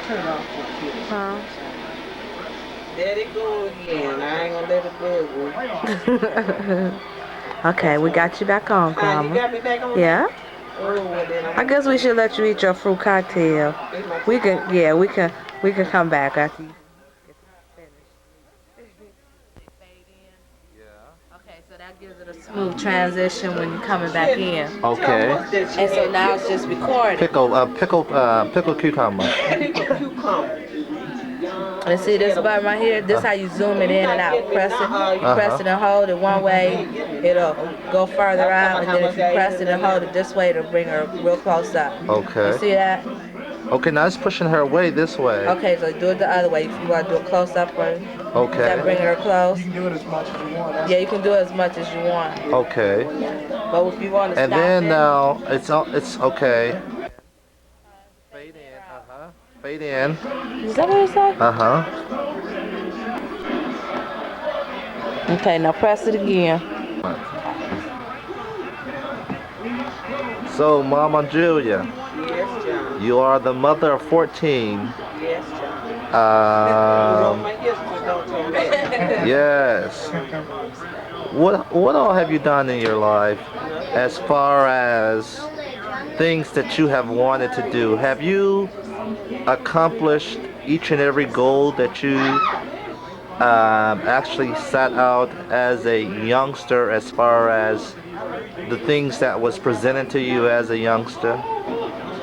Turn it off for a few. Huh? There it go again. I ain't gonna let it bug me. Okay, we got you back on, You Karma. got me back on? Yeah. Oh, well then I guess we should let you eat your fruit cocktail. We can, yeah, we can come back after you. Okay, so that gives it a smooth transition when you're coming back in. Okay. And so now it's just recording. Pickle cucumber. Cucumber. And see this button right here? This how you zoom it in and out. Press it, you press it and hold it one way, it'll go further out, and then if you press it and hold it this way, it'll bring her real close up. Okay. You see that? Okay, now it's pushing her away this way. Okay, so do it the other way. If you want to do a close up one. Okay. Is that bringing her close? You can do it as much as you want. Yeah, you can do it as much as you want. Okay. But if you want to and stop then it, now it's okay. Fade in, Fade in. Is that what it said? Okay, now press it again. So, Mama Julia. Yes, John. You are the mother of 14. Yes, John. Yes. What all have you done in your life as far as things that you have wanted to do? Have you accomplished each and every goal that you actually set out as a youngster, as far as the things that was presented to you as a youngster,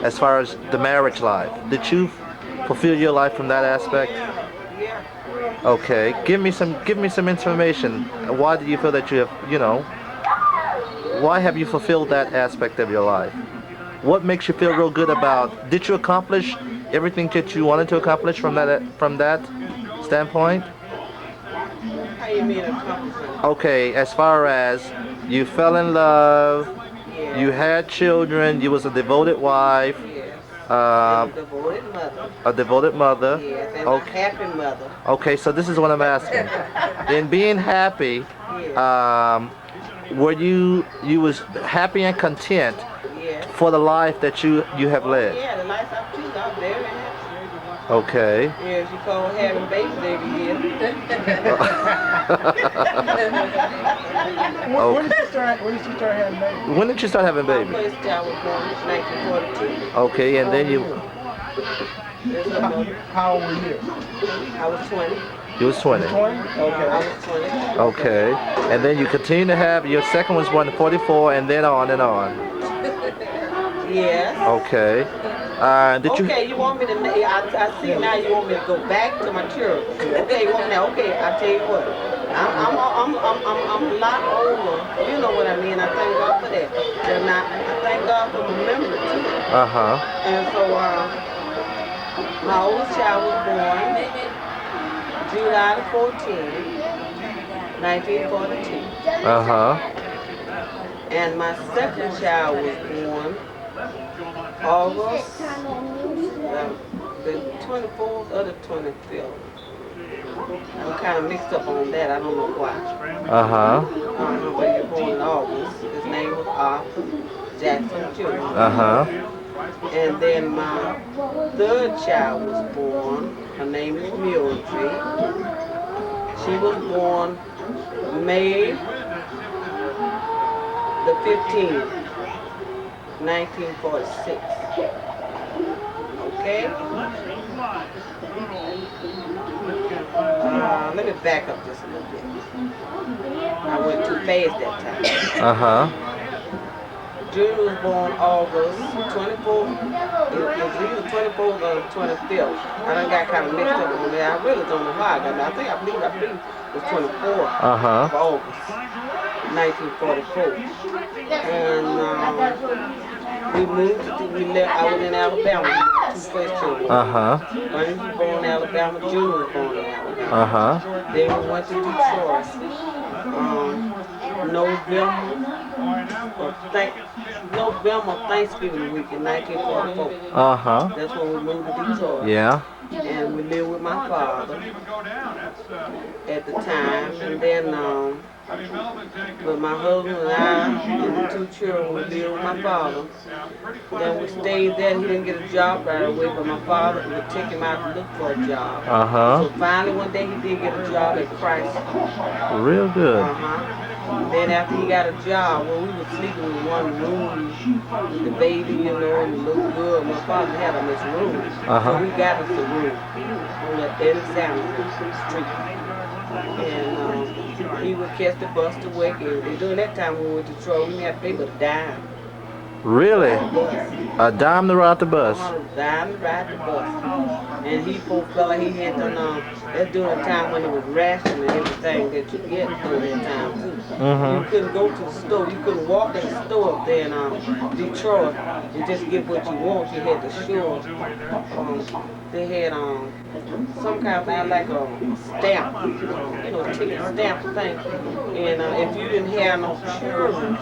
as far as the marriage life? Did you fulfill your life from that aspect? Okay, give me some information. Why do you feel that you have, why have you fulfilled that aspect of your life? What makes you feel real good about? Did you accomplish everything that you wanted to accomplish from that standpoint? How you mean accomplishment? Okay, as far as you fell in love, you had children, you was a devoted wife. A devoted mother. A devoted mother. Yes, and a happy mother. Okay, so this is what I'm asking. In being happy, were you was happy and content for the life that you have led? Yeah, the life I've chosen, I'm very happy. Okay. Yeah, she called having babies every year. When did you start having babies? When did you start having babies? My first child was born in 1942. Okay, and then you... How old were you? I was 20. You was 20. 20? Okay. I was 20. Okay. And then you continue to have, your second was born in 44, and then on and on. Yes. Okay. Okay, you want me to, I see now you want me to go back to my church. Okay, you want me now, okay, I tell you what. I'm a lot older. You know what I mean? I thank God for that. And I thank God for the memory too. And so my oldest child was born July 14, 1942. And my second child was born August the 24th or the 25th. I'm kind of mixed up on that. I don't know why. But he was born in August. His name was Arthur Jackson Jr. And then my third child was born. Her name is Mildred. She was born May the 15th. 1946. Okay? Let me back up just a little bit. I went too fast that time. Junior was born August 24th. It was either 24th or 25th. I done got kind of mixed up on that. I really don't know how I got that. I believe it was 24th of August, 1944. And we moved I was in Alabama, two first children. One was born in Alabama, Junior was born in Alabama. Then we went to Detroit. November Thanksgiving week in 1944. That's when we moved to Detroit. Yeah. And we lived with my father. at the time, and then but my husband and I and the 2 children would live with my father. Then we stayed there. He didn't get a job right away, but my father would take him out to look for a job. So finally one day he did get a job at Chrysler. Real good. Then after he got a job, well, we were sleeping in one room with the baby, you know, and it looked good. My father had him this room. So we got us a room on the Alexander Street. And he would catch the bus to work. And during that time when we went to Detroit, we had to pay but a dime. Really? A dime to ride the bus? A dime to ride the bus. And he, poor fella, he had to, that's during the time when it was ration and everything that you get during that time too. You couldn't go to the store. You couldn't walk in the store up there in Detroit and just get what you want. You had to show they had some kind of thing like a stamp, you know, ticket stamp thing. And if you didn't have no children,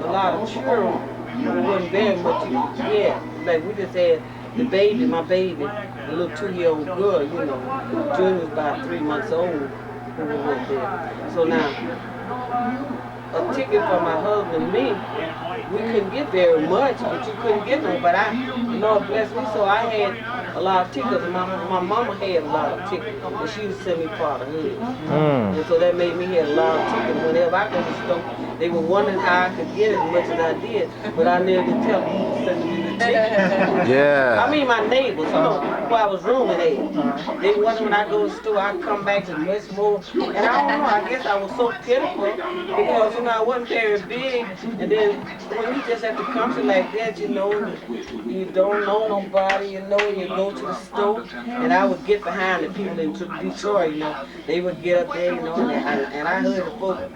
a lot of children, it wasn't very much you could get. Like we just had the baby, my baby, a little 2-year-old girl, you know. Junior was about 3 months old when we went there. So now, a ticket for my husband and me, we couldn't get very much, but you couldn't get them. But Lord bless me, so I had a lot of tickets. My mama had a lot of tickets, and she would send me part of hers. And so that made me have a lot of tickets. Whenever I go to the store, they were wondering how I could get as much as I did, but I never could tell them who was sending me the tickets. Yeah. I mean, my neighbors, you know, who I was rooming at. They wonder when I go to the store, I come back to much more. And I don't know, I guess I was so pitiful because, you know, I wasn't very big. And then when you just at the country like that, you know, you don't know nobody, you know, and you go to the store. And I would get behind the people in Detroit, you know. They would get up there, you know, and I heard the folks in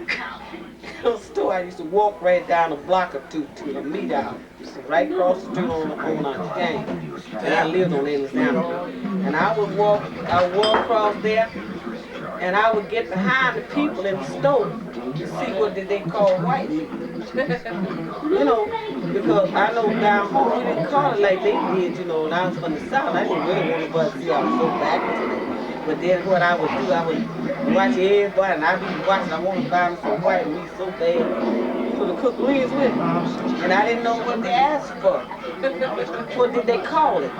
the store. I used to walk right down a block or two to the meat out, right across the street on King. And I lived on Alexander. And I would walk across there, and I would get behind the people in the store to see what did they call white meat. You know, because I know down home we didn't call it like they did, you know, and I was from the South. I didn't really want nobody to see I was so backwards. But then what I would do, I would watch everybody, and I'd be watching, I want to buy me some white meat so bad for the cook greens with me. And I didn't know what they asked for. What did they call it?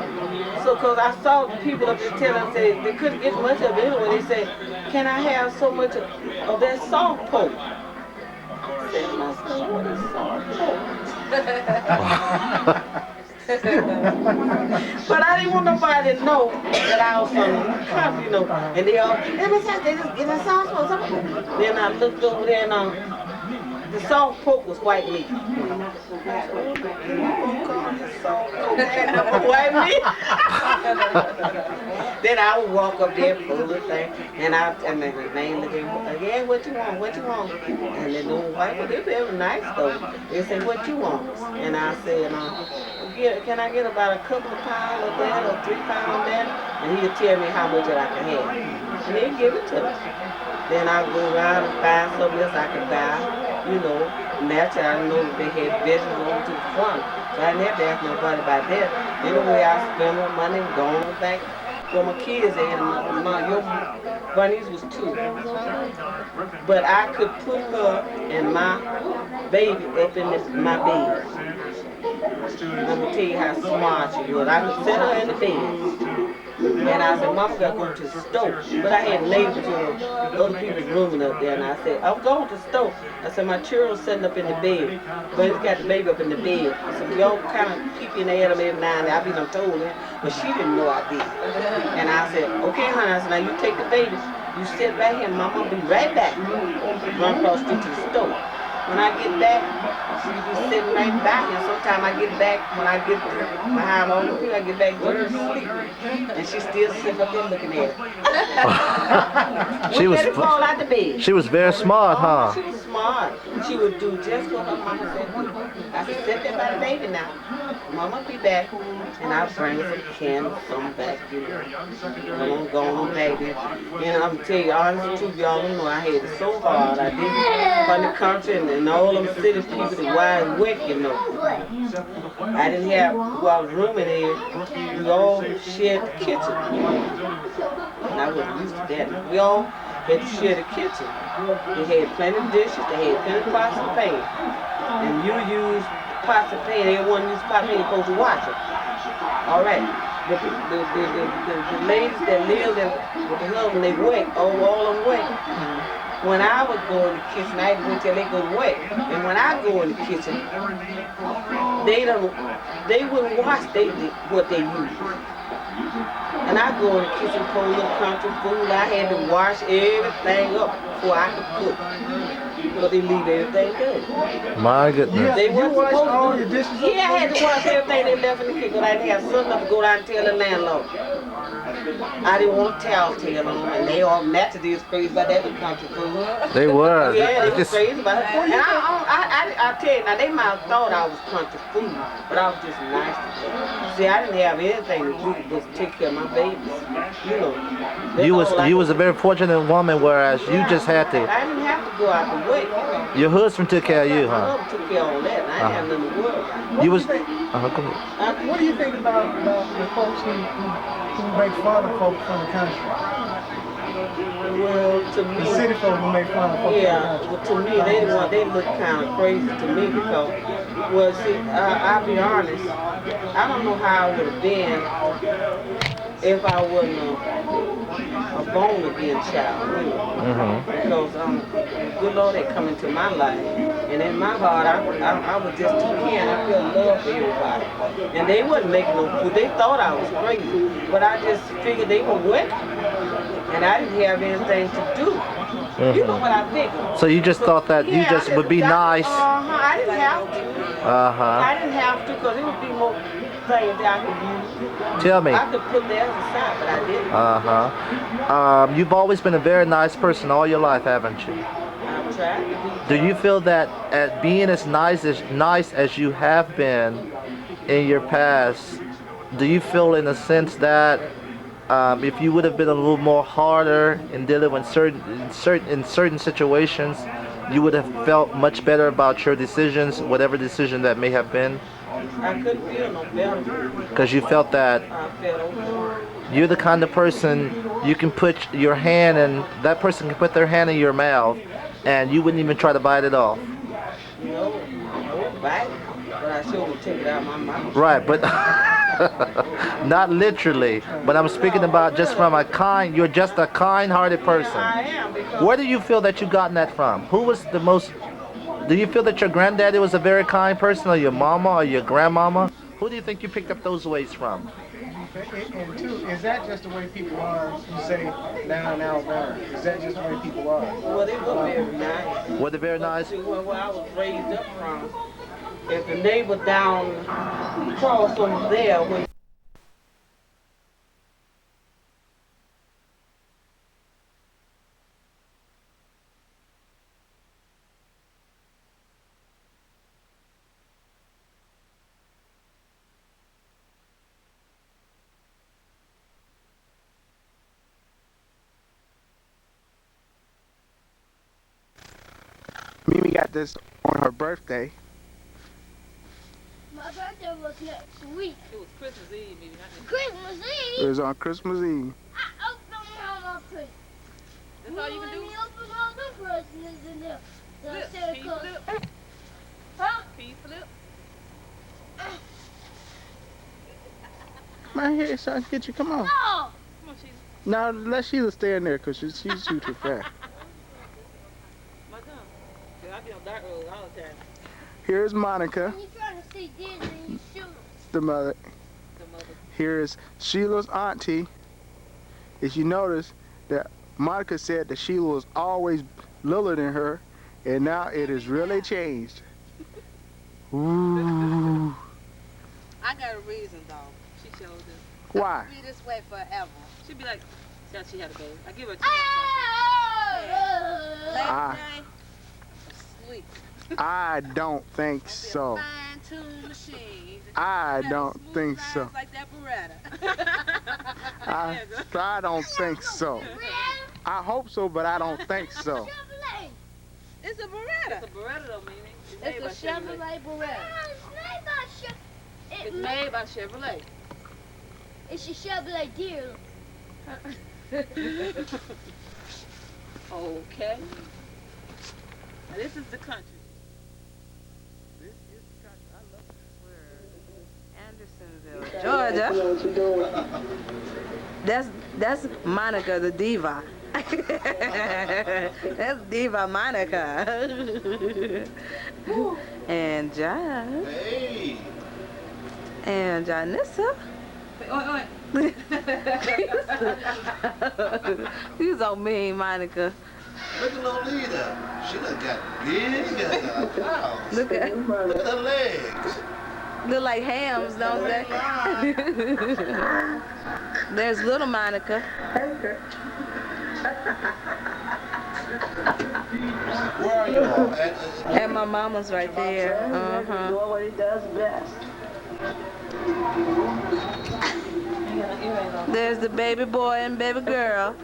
So, because I saw the people up there telling, say they couldn't get much of it anyway. They said, can I have so much of that salt pork? I said to myself, what is salt pork? But I didn't want nobody to know that I was from the country, you know. And they all, they just give us sauce for something. Then I looked over there and the salt pork was white meat. White meat? Then I would walk up there for a little thing, and the man looked at me, yeah, what you want, what you want? And the little white people, they were nice though. They said, what you want? And I said, can I get about a couple of pounds of that or 3 pounds of that? And he'd tell me how much that I could have. And he'd give it to me. Then I would go around and find something else I could buy, you know. Naturally, I didn't know that they had vegetables over to the front. So I didn't have to ask nobody about that. Anyway, I spent my money and going back where my kids and your bunnies was 2. But I could put her and my baby up in my bed. I'm gonna tell you how smart she was. I could set her in the bed. And I said, Mama gotta go to the store. But I had neighbors, you know, other people's rooming up there. And I said, I'm going to the store. I said, my children's sitting up in the bed. But he's got the baby up in the bed. I said, we all kind of peeping at him every now and then. I be done told her, but she didn't know I did. And I said, okay, honey. I said, now you take the baby. You sit right here. Mama will be right back. Run across the street to the store. When I get back, she be sitting right back, and sometimes I get back, when I get behind all the people, I get back going to sleep. And she still sitting up there looking at it. Fall out the bed. She was very smart, huh? She was smart. She would do just what her mama said do. I said, sit there by the baby now. Mama be back, and I'll bring some candles, some back, you know. I'm going back there. And I'm tell you, honest truth, y'all don't know, I had it so hard. I did from the country and all them city people that wide awake, you know. I didn't have, who I was rooming in, we all shared the kitchen. And I wasn't used to that. We all had to share the kitchen. They had plenty of dishes, they had plenty of pots and pans. And you use pots and pans, everyone uses pots and pans, you're supposed to wash them. All right. The ladies that live there with the husband, they wet, all of them wet. When I would go in the kitchen, I had to wait till they go to wet. And when I go in the kitchen, they wouldn't wash what they use. And I go in the kitchen, pour a little country food. I had to wash everything up before I could cook. Because they leave everything good. My goodness. They You wash all your dishes up? Yeah, I had to wash everything they left in the kitchen. I didn't have something enough to go down and tell the landlord. I didn't want to tell them, and they all naturally was crazy about that with country food. They were. Yeah, they was crazy about it. And I tell you, now they might have thought I was country food, but I was just nice to them. See, I didn't have anything to do but take care of my babies. You know. You was a very fortunate woman, whereas you just had to. I didn't have to go out the way. Your husband took care of you, My huh? husband took care of all that, and I didn't have nothing to worry about. You was. Go ahead. What do you think about the folks who make fun of folks from the country? Well, to me, The city folk who make fun of folks yeah, from the well, to me, they look kind of crazy to me because, well, see, I'll be honest, I don't know how I would have been if I wasn't a born again child, you know. Because good Lord had come into my life, and in my heart, I was just too keen. I felt love for everybody, and they wasn't making no food. They thought I was crazy, but I just figured they were wet, and I didn't have anything to do. You know what I figured? So you just thought that you Yeah, just would be nice. I didn't have to. I didn't have to because it would be more things that I could use. Tell me. I could put theirs aside, but I didn't. You've always been a very nice person all your life, haven't you? I've tried to be. Do you feel that at being as nice as you have been in your past, do you feel in a sense that if you would have been a little more harder in dealing with certain situations, you would have felt much better about your decisions, whatever decision that may have been? I couldn't feel no better. Because you felt that I felt okay. you're the kind of person you can put your hand in, that person can put their hand in your mouth and you wouldn't even try to bite it off. No, I wouldn't bite it, but I sure would take it out of my mouth. Right, but not literally, but I'm speaking about just from you're just a kind-hearted person. I am because Where do you feel that you gotten that from? Who was the most, do you feel that your granddaddy was a very kind person, or your mama, or your grandmama? Who do you think you picked up those ways from? And two, is that just the way people are? You say down in Alabama. Is that just the way people are? well, they were very nice. Were they very nice? See, where I was raised up from, if the neighbor down across over there, when Mimi got this on her birthday. My birthday was next week. it was Christmas Eve, maybe not Christmas It Eve? was on Christmas Eve. I opened all my presents. That's all you can do? Let me open all the presents in there. The Flip. Santa Can you Claus. flip? Huh? Can you flip? My hair, so I can get you. Come on. No! Come on, Sheila. Now let Sheila stay in there because she's too fast. My tongue. I be on dark road all the time. Here's Monica, When you're trying to see Disney, you shoot. the mother. The mother. Here's Sheila's auntie. If you notice that Monica said that Sheila was always littler than her, and now it has really changed. Ooh. I got a reason, though. She showed us. Why? Be this way forever. She'd be like, yeah, she had a baby. I give her a chance. Last Ah. night, sweet. I don't think so. Fine-tuned machine. I Got don't smooth think lines so. Like that Beretta. I don't think so. I hope so, but I don't think so. Chevrolet. It's a Beretta. It's a Beretta though, Mimi. It's a Chevrolet Beretta. It's made by Chevrolet. It's a Chevrolet deal. Okay. Now this is the country. Andersonville, Georgia. That's Monica the diva. That's Diva Monica. And John. Hey. And Janissa. You so mean, Monica. Look at Lolita. She done got big as a house. Look at her legs. look like hams, don't they? There's little Monica. Where are you all? And my mama's right there. Uh-huh. What he does best. There's the baby boy and baby girl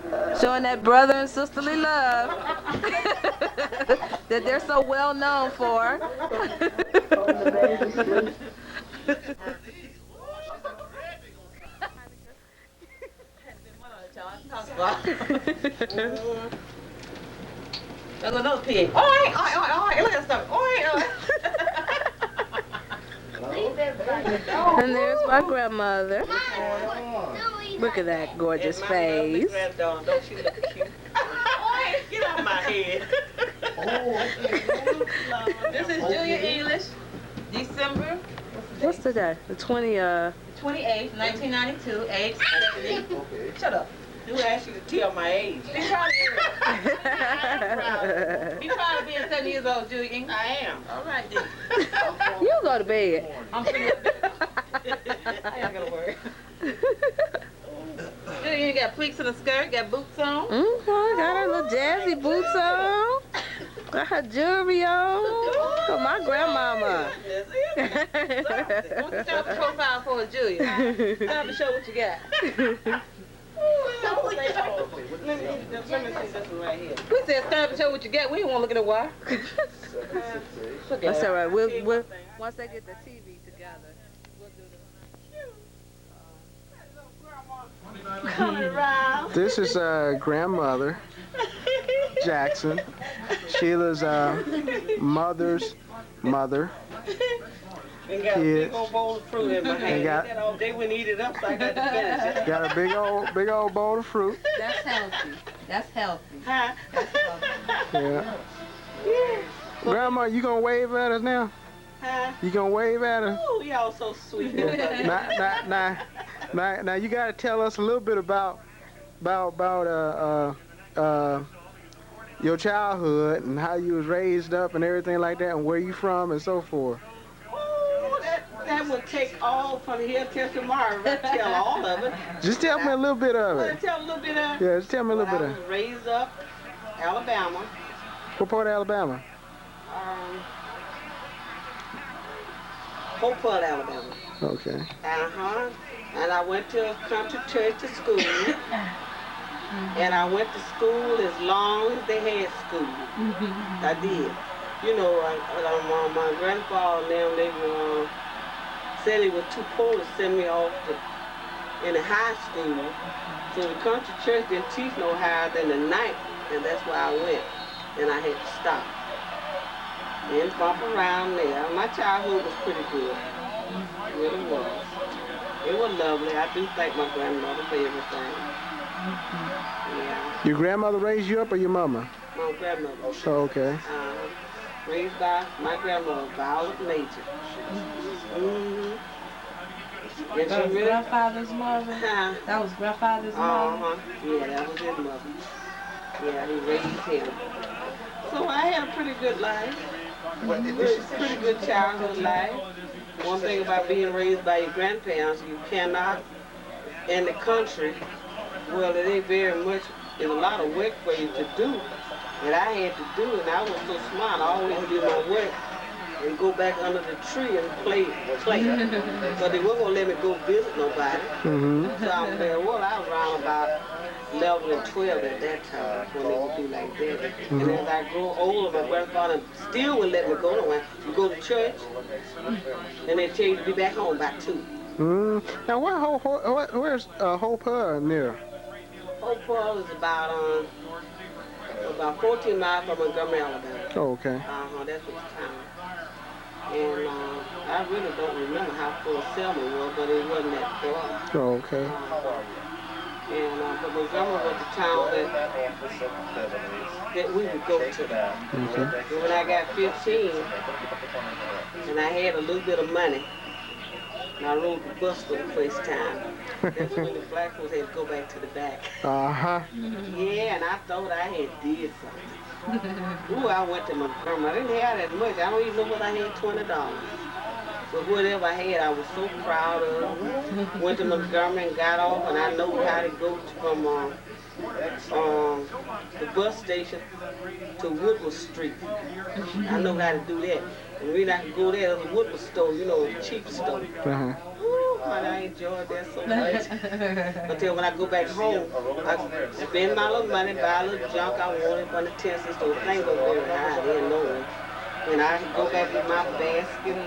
showing that brother and sisterly love that they're so well known for. There's another pig. Oi, oi, oi, oi. Look at that stuff. Oi, oi. And there's my grandmother. Look at that gorgeous face. Don't she look cute? Oi, get out of my head. This is Julia English, December What's today? The 28th. 28th, 1992, age 70. Shut up. Who asked you to tell my age? Be proud of being 70 years old, Julia English. I am. All right, then. You go to bed. I'm pretty I ain't gonna worry. Julia, you got pleats in the skirt, got boots on. Mm-hmm. Got her little jazzy boots on. Got her jewelry on. Oh, my grandmama. What's the job profile for us, Julia? Time to show what you got. Let me see this one right here. We said it's time to show what you got. We don't want to look at it. Why? That's all right. We'll once they get the TV together, we'll do Coming around. This is grandmother Jackson. Sheila's mother's mother. And got a big old bowl of fruit in my hand. got- That all day when eat it up, so I got to finish it. Got a big old bowl of fruit. That's healthy. That's healthy. Huh? Yeah. Grandma, you gonna wave at us now? Huh? You gonna wave at us? Oh, y'all so sweet. Now you gotta tell us a little bit about your childhood and how you was raised up and everything like that, and where you from and so forth. Oh, that would take all from here till tomorrow. I'll tell all of it. Just tell me a little bit of Wanna it. tell a little bit of Yeah, just tell me a little bit I of was raised up Alabama. What part of Alabama? Hopeful, Alabama. Okay. Uh-huh. And I went to a country church to school. And I went to school as long as they had school. I did. You know, my grandfather and them, they were, said he was too poor to send me off in the high school. So the country church didn't teach no higher than the ninth, and that's where I went. And I had to stop. And bump around there. My childhood was pretty good. It really was. It was lovely. I do thank my grandmother for everything. Yeah. Your grandmother raised you up or your mama? My grandmother. Oh, okay. Raised by my grandmother, Violet Major. Mm-hmm. And That was she really, grandfather's mother. huh? That was grandfather's mother. Uh-huh. Yeah, that was his mother. Yeah, he raised him. So I had a pretty good life. Pretty good childhood life. One thing about being raised by your grandparents, you cannot, in the country, well, it ain't very much, there's a lot of work for you to do that I had to do, and I was so smart. I always did my work and go back under the tree and play. But they weren't going to let me go visit nobody. Mm-hmm. So I'm very well, I was around about 11 and 12 at that time when they would do like that. And as I grew older, my grandfather still wouldn't let me go nowhere. You go to church, and they tell you to be back home by 2. Now, where's Hope near? Hope Pearl is about About 14 miles from Montgomery, Alabama. Oh, okay. That's what the town. And I really don't remember how far Selma was, but it wasn't that far. Oh, okay. But Montgomery was the town that we would go to. Okay. And when I got 15, and I had a little bit of money, and I rode the bus for the first time. That's when the black folks had to go back to the back. Uh-huh. Yeah, and I thought I had did something. Ooh, I went to Montgomery. I didn't have that much. I don't even know what I had, $20. But whatever I had, I was so proud of. Went to Montgomery and got off, and I know how to go from the bus station to Woodward Street. I know how to do that. And when I could go there, there was a Woodward store, you know, a cheap store. Uh-huh. Ooh, man, I enjoyed that so much. Until when I go back home, I spend my little money, buy a little junk I wanted from the Tennessee store. Things were very high, I didn't know it. And I could go back with my basket,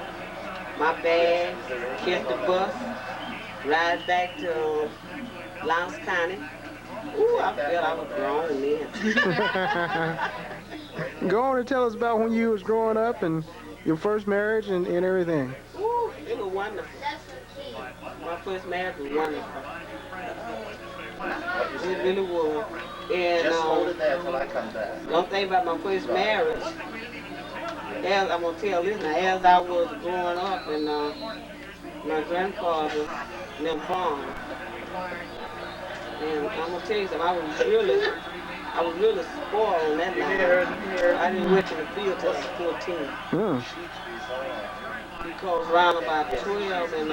my bag, catch the bus, ride back to Lowndes County. Ooh, I felt I was grown then. Go on and tell us about when you was growing up and your first marriage and everything. Ooh, it was wonderful. My first marriage was wonderful. It really was. And Just hold it there till I come back. one thing about my first marriage, as I'm gonna tell this now, as I was growing up and my grandfather them farmed. And I'm gonna tell you something, I was really spoiled on that night. I didn't went to the field till I was 14. Hmm. Because around about 12 and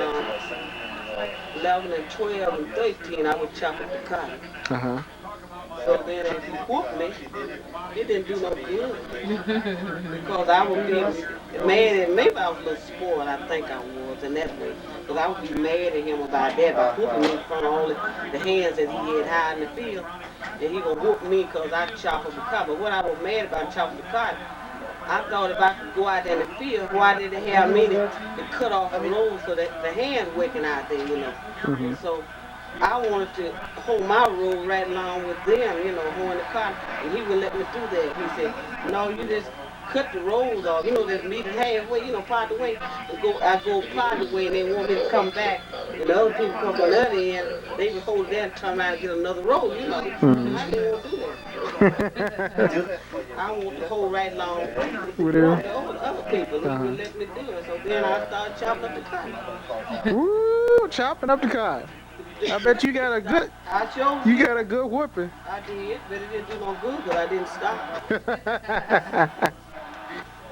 11 and 12 and 13, I would chop up the cotton. Uh-huh. So then if you whooped me, it didn't do no good. Because I would be mad at, maybe I was a little spoiled, I think I was in that way. Because I would be mad at him about that, by whooping me in front of all the hands that he had high in the field. And he gonna whoop me because I chop up the cotton. But what I was mad about chopping the cotton, I thought if I could go out there in the field, why did they have me to cut off the road so that the hand working out there, you know? Mm-hmm. So I wanted to hold my road right along with them, you know, holding the cotton, and he would let me do that. He said, no, you just cut the road off, you know, just meet halfway, you know, part the way, and I go part the way, and they want me to come back, and the other people come from the other end, they would hold that and turn around and get another road, you know. Mm-hmm. I didn't want to do that. I want to hold right along With the them? other people, and he would let me do it, so then I started chopping up the cotton. Woo! Chopping up the cotton. I bet you got a good, I chose you got a good whooping. I did, but it didn't do no good because I didn't stop.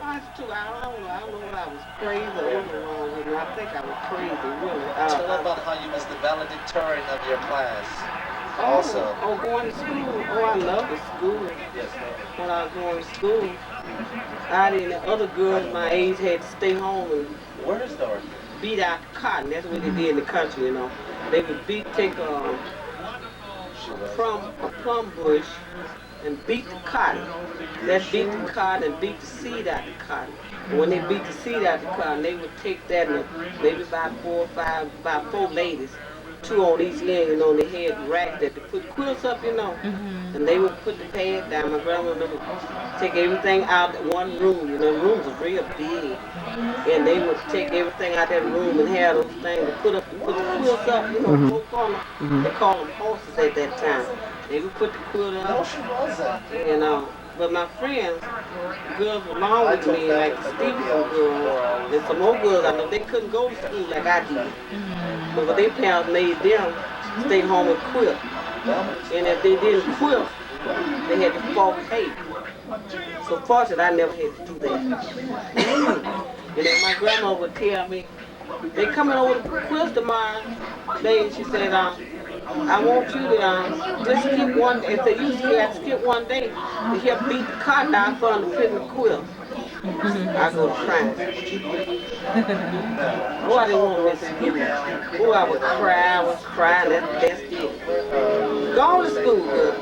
I don't know if I was crazy or what was wrong with me. I think I was crazy, really. Tell about how you was the valedictorian of your class. Going to school. Oh, I love the school. When I was going to school, I and the other girls my age had to stay home and Where's Dorothy? beat out the cotton. That's what they did in the country, you know. They would take a plum bush and beat the cotton. That beat the cotton and beat the seed out the cotton. And when they beat the seed out the cotton, they would take that and maybe about four ladies, 2 on each leg, and on their head rack that they put quilts up, you know. And they would put the pad down. My grandmother would take everything out of one room. You know, the rooms was real big. And they would take everything out that room and have those things to put the quilts up, you know, folk on them. They called them horses at that time. They would put the quilt up. No, she wasn't. And but my friends, girls along with me, like the Stevenson girls, and some more girls I know, they couldn't go to school like I did. But their parents made them stay home and quilt. And if they didn't quilt, they had to fork hay. So fortunately, I never had to do that. And then my grandma would tell me, they coming over to quilt tomorrow. She said, I want you to just skip one day. If you have to skip one day to help beat the cotton out for them to put in the quilt. I go to crying. Oh, I didn't want to miss school. Oh, I would cry, that's it. Go to school, girl.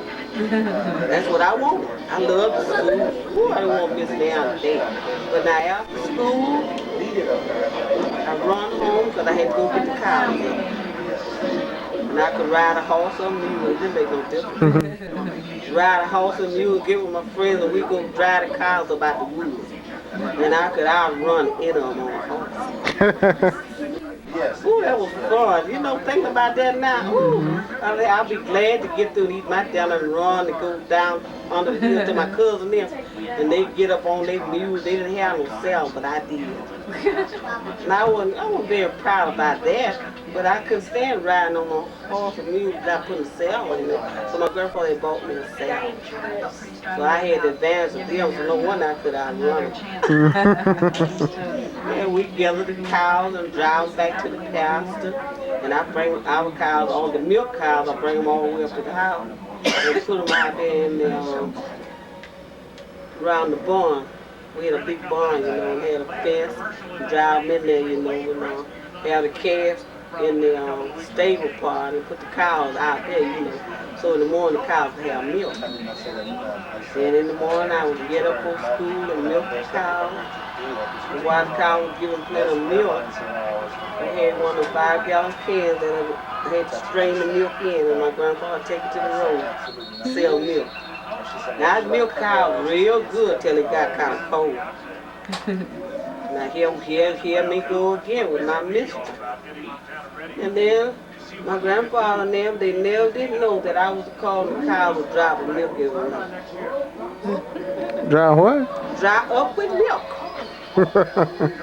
That's what I wanted. I love the school. Oh, I didn't want to miss down today. But now after school, I run home because I had to go get the cows. And I could ride a horse or a mule. It didn't make no difference. ride a horse and mule, get with my friends, and we go drive the cows about the woods. And I could outrun any of them on a horse. Ooh, that was fun. You know, thinking about that now, ooh, I'll be glad to get through and eat my dinner and run and go down under the hill to my cousin there. And they get up on their mules. They didn't have no saddle, but I did. And I wasn't very proud about that, but I couldn't stand riding on a horse or mule without putting a saddle in it. So my grandfather had bought me a saddle. So I had the advantage of them, so no wonder I could outrun them. Yeah, we gather the cows and drive them back to the pasture. And I bring our cows, all the milk cows, I bring them all the way up to the house. And put them out there in the, around the barn. We had a big barn, you know, and had a fence. Drive them in there, you know, and have the calves in the stable part and put the cows out there, you know. So in the morning the cows would have milk. Then in the morning I would get up for school and milk the cows. And while the cow was giving plenty of milk, I had one of the 5-gallon cans that I had to strain the milk in, and my grandfather would take it to the road, sell milk. Now I milked cows real good till it got kind of cold. Now here me go again with my mischief. And then my grandfather and them, they never did know that I was calling the cows with drop of milk every night. Dry what? Dry up with milk.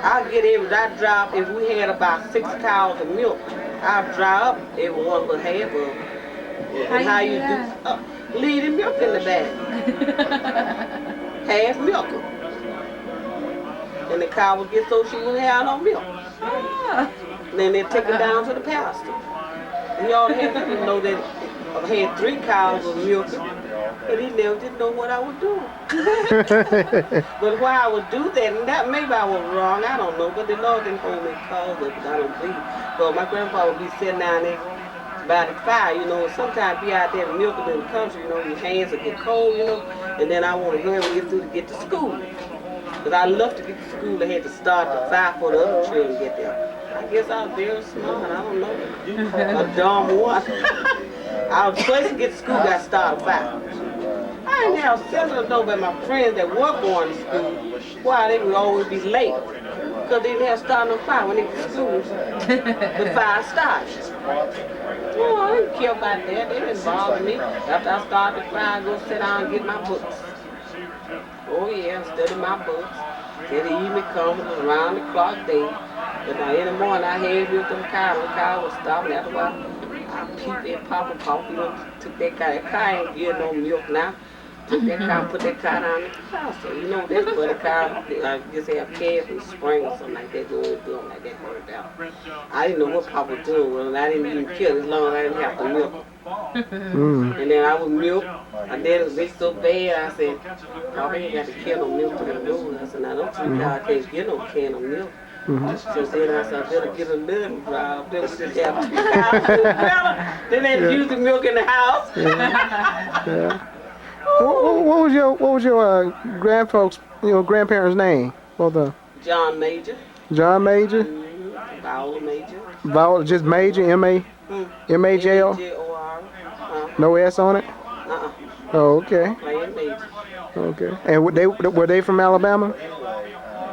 I'll get I drop, if we had about 6 cows of milk, I'll dry up every one but half of them. And how you do? Leave the milk in the bag. Half milk. And the cow would get so she wouldn't have no milk. Then they take it down to the pasture. And y'all had to know that I had 3 cows of milk, but he never did know what I was doing. But why I would do that, and that maybe I was wrong, I don't know, but the Lord didn't hold me cause of it, I don't believe. But my grandfather would be sitting down there by the fire, you know, and sometimes be out there milking in the country, you know, your hands will get cold, you know, and then I want to hurry and get through to get to school. But I love to get to school, I had to start the fire for the other children to get there. I guess I was very smart, I don't know. A dumb one. I was first to get to school, got started fire. I didn't have sense to know that my friends that were going to school, why they would always be late. Because they didn't have started no fire when they went to school. The fire started. Well, I didn't care about that. They didn't bother me. After I started the fire, I go sit down and get my books. Oh yeah, study my books. Till the evening comes, around the clock day. But now in the morning I had with them cows. The cow was stopping. After a while, I peeped and pop and pop. You know, took that cow. That cow ain't getting no milk now. Took that cow, put that cow down in the house. So, you know, that's for the cow. I just have calves in the spring or something like that. Go and do them like that, worked out. I didn't know what Papa was doing with them. I didn't even care as long as I didn't have to milk them. And then I would milk. And then it was so bad, I said, Papa ain't got to kill no milk to the road. I said, now don't you know I can't get no can of milk. So then I said, I better get a little drive. Then we just have 2 cows. Then they use the milk in the house. Yeah. What was your grandparents' name? John Major. John Major? Viola Major. Viola, just Major, M-A-J-O? M-A-J-O-R. No S on it? Oh, okay. Plain Major. Okay. And were they from Alabama?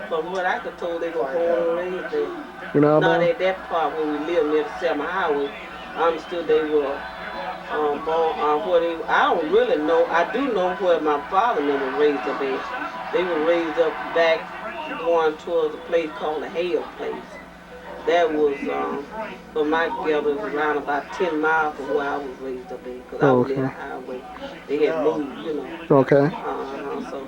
From what I could told, they were born and raised there. In Alabama? Not at that part where we lived near the Selma Highway. I understood they were born, I don't really know. I do know where my father and them were raised up at. They were raised up back going towards a place called the Hale Place. That was, from my gather, around about 10 miles from where I was raised up at. Because I was near the highway. They had moved, you know. Okay. So,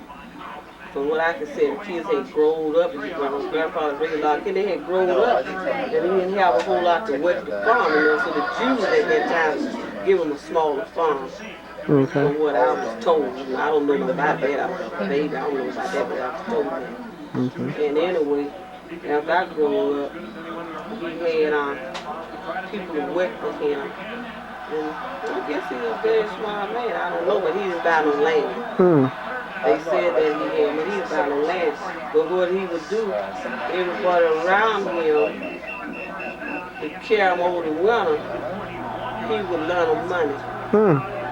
from what I can say, the kids had grown up. My grandfather raised a lot of kids. They had grown up. And they didn't have a whole lot to work the farm, you know. So the Jews at that time give them a smaller farm. Okay. From what I was told. I don't know about that. I was a baby. I don't know about that, but I was told that. And anyway, after I grew up, he had people who worked for him. And I guess he was a very smart man. I don't know, but he didn't buy no land. They said that he had, but he didn't buy no land. But what he would do, everybody around him, to carry him over the winter, he would lend them money.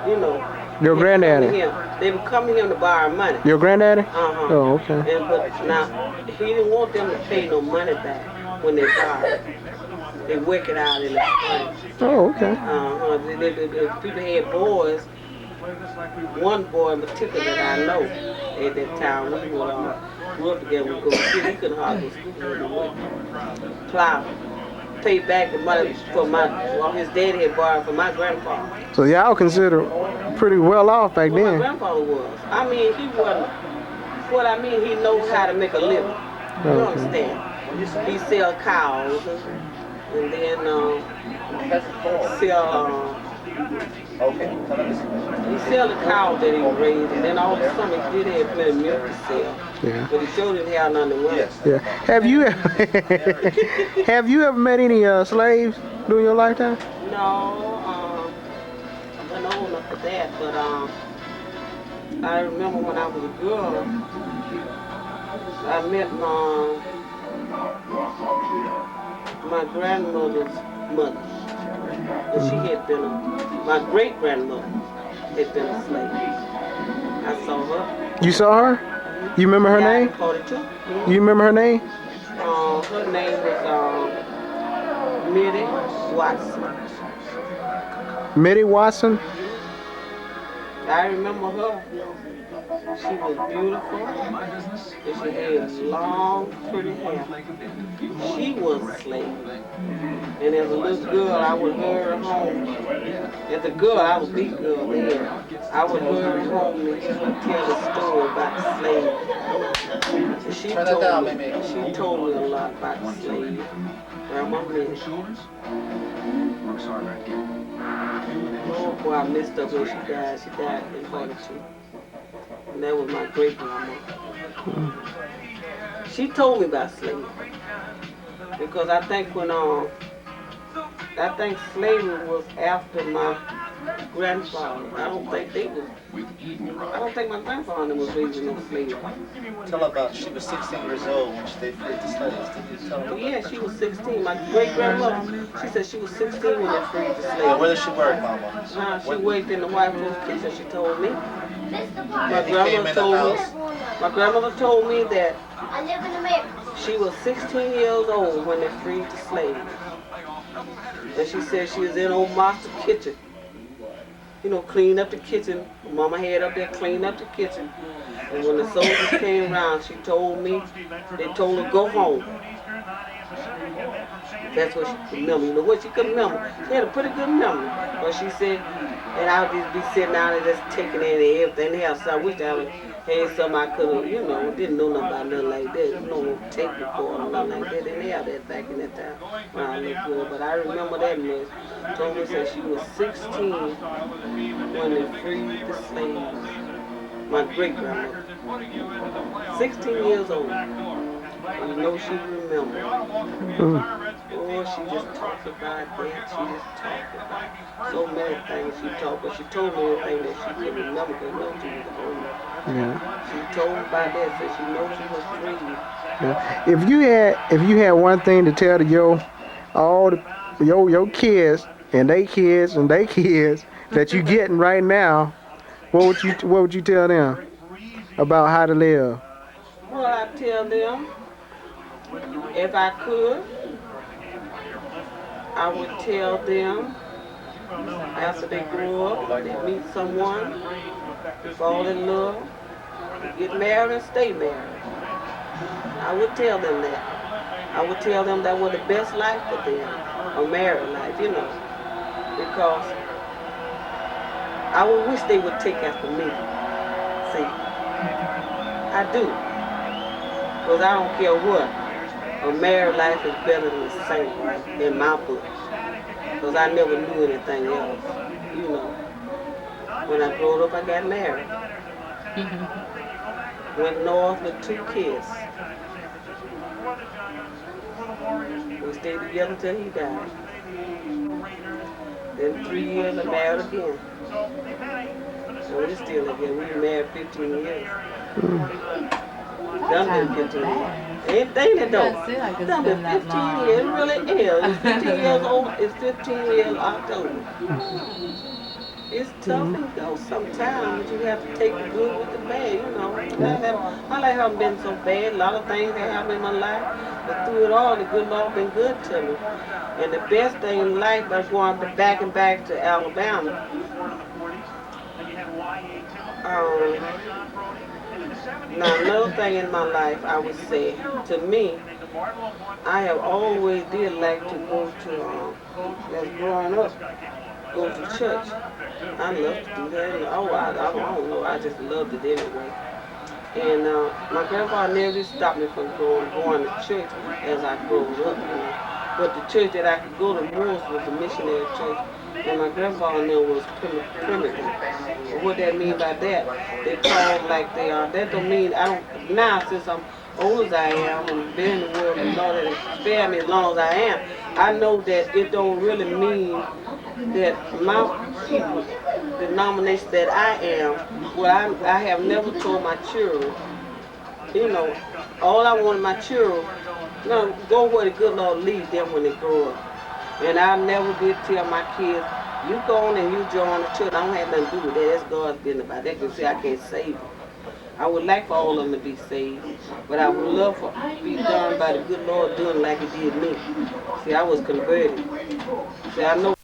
You know, Your They granddaddy? come to him. They would come to him to borrow money. Your granddaddy? Uh-huh. Oh, okay. But now, he didn't want them to pay no money back when they borrowed. They work it out in the spring. Oh, okay. Uh-huh. The people had boys. One boy in particular that I know at that time, we would grew up together. We go to school. He couldn't hardly go to school. Plow. Pay back the money for his daddy had borrowed from my grandfather. So y'all consider pretty well off back Well, my then. grandfather was. I mean, he wasn't. What I mean, he knows how to make a living. You Okay. understand? He sell cows and then he sell the cows that he raised, and then all the summer he did have plenty of milk to sell. Yeah. But he sure didn't have none to wear. Yeah. Have you ever met any slaves during your lifetime? No, I wasn't old enough for that, but I remember when I was a girl, I met my grandmother's mother. And she had been my great grandmother had been a slave. I saw her. You saw her? You remember her name? 42. You remember her name? Her name was Mitty Watson. Mitty Watson? I remember her. She was beautiful, and she had long, pretty hair. She was a slave. And as a little girl, I would hurry her home. As a girl, I was a big girl then. I would hurry her home and she would tell the story about the slave. And she told me a lot about the slave. Grandma Mitty. Oh boy, I messed up when she died. She died in 42. And that was my great grandma. She told me about slavery. Because I think slavery was after my grandfather. I don't think my grandfather was raised in no slavery. Tell her about she was 16 years old when they freed the slaves. Did you tell her? Yeah, she was 16. My great grandmother, she said she was 16 when they freed the slaves. Where did she work, Mama? She worked in the White Rose Kitchen, she told me. My grandmother told me that I live in America. she was 16 years old when they freed the slaves. And she said she was in old master kitchen. You know, clean up the kitchen. Mama had up there clean up the kitchen. And when the soldiers came around, she told me, they told her go home. That's what she could remember. You know what she could remember? She had a pretty good memory. But she said, and I would just be sitting down and just taking in everything else. So I wish I would had something I could have, you know, didn't know nothing about nothing like that. You know, no tape recorder or nothing like that. They didn't have that back in that time when I looked good. But I remember that much. Told me that she was 16 when they freed the slaves. My great grandmother. 16 years old. And you know she remembered. Oh, she just talked about that. She just talked about so many things she talked, but she told me everything that she couldn't remember because no, she was old. Yeah. She told me about that, so she knows she was free. Yeah. If you had one thing to tell to your kids and they kids and they kids that you getting right now, what would you tell them about how to live? Well, I tell them, if I could, I would tell them after they grow up, they meet someone, fall in love, get married and stay married. I would tell them that. I would tell them that was the best life for them, a married life, you know, because I would wish they would take after me. See, I do, because I don't care what. A married life is better than the same in my book. Because I never knew anything else. You know. When I grew up, I got married. Went north with 2 kids. We stayed together till he died. Then 3 years I married again. And we're still together. We been married 15 years. Done been 15 years. Ain't that though? Done been 15 years. It really is. It's 15 years old. It's 15 years October. It's tough and go sometimes, but you have to take the good with the bad, you know. My life haven't been so bad. A lot of things that happened in my life, but through it all, the good Lord been good to me. And the best thing in life was going back and back to Alabama. Um, Now, another thing in my life, I would say, to me, I have always did like to go to, as growing up, go to church. I love to do that. I don't know, I just loved it anyway. And my grandfather never stopped me from going to church as I grew up, you know. But the church that I could go to most was the missionary church. And my grandfather knew was primitive. What that mean by that? They call like they are. That don't mean I don't now since I'm old as I am and been in the world and Lord that spare me as long as I am. I know that it don't really mean that my people, the denomination that I am, what I have never told my children, you know, all I wanted my children, you know, go where the good Lord leads them when they grow up. And I never did tell my kids, you go on and you join the church. I don't have nothing to do with that. That's God's business about that. Because see, I can't save them. I would like for all of them to be saved, but I would love for it to be done by the good Lord doing like He did me. See, I was converted. See, I know.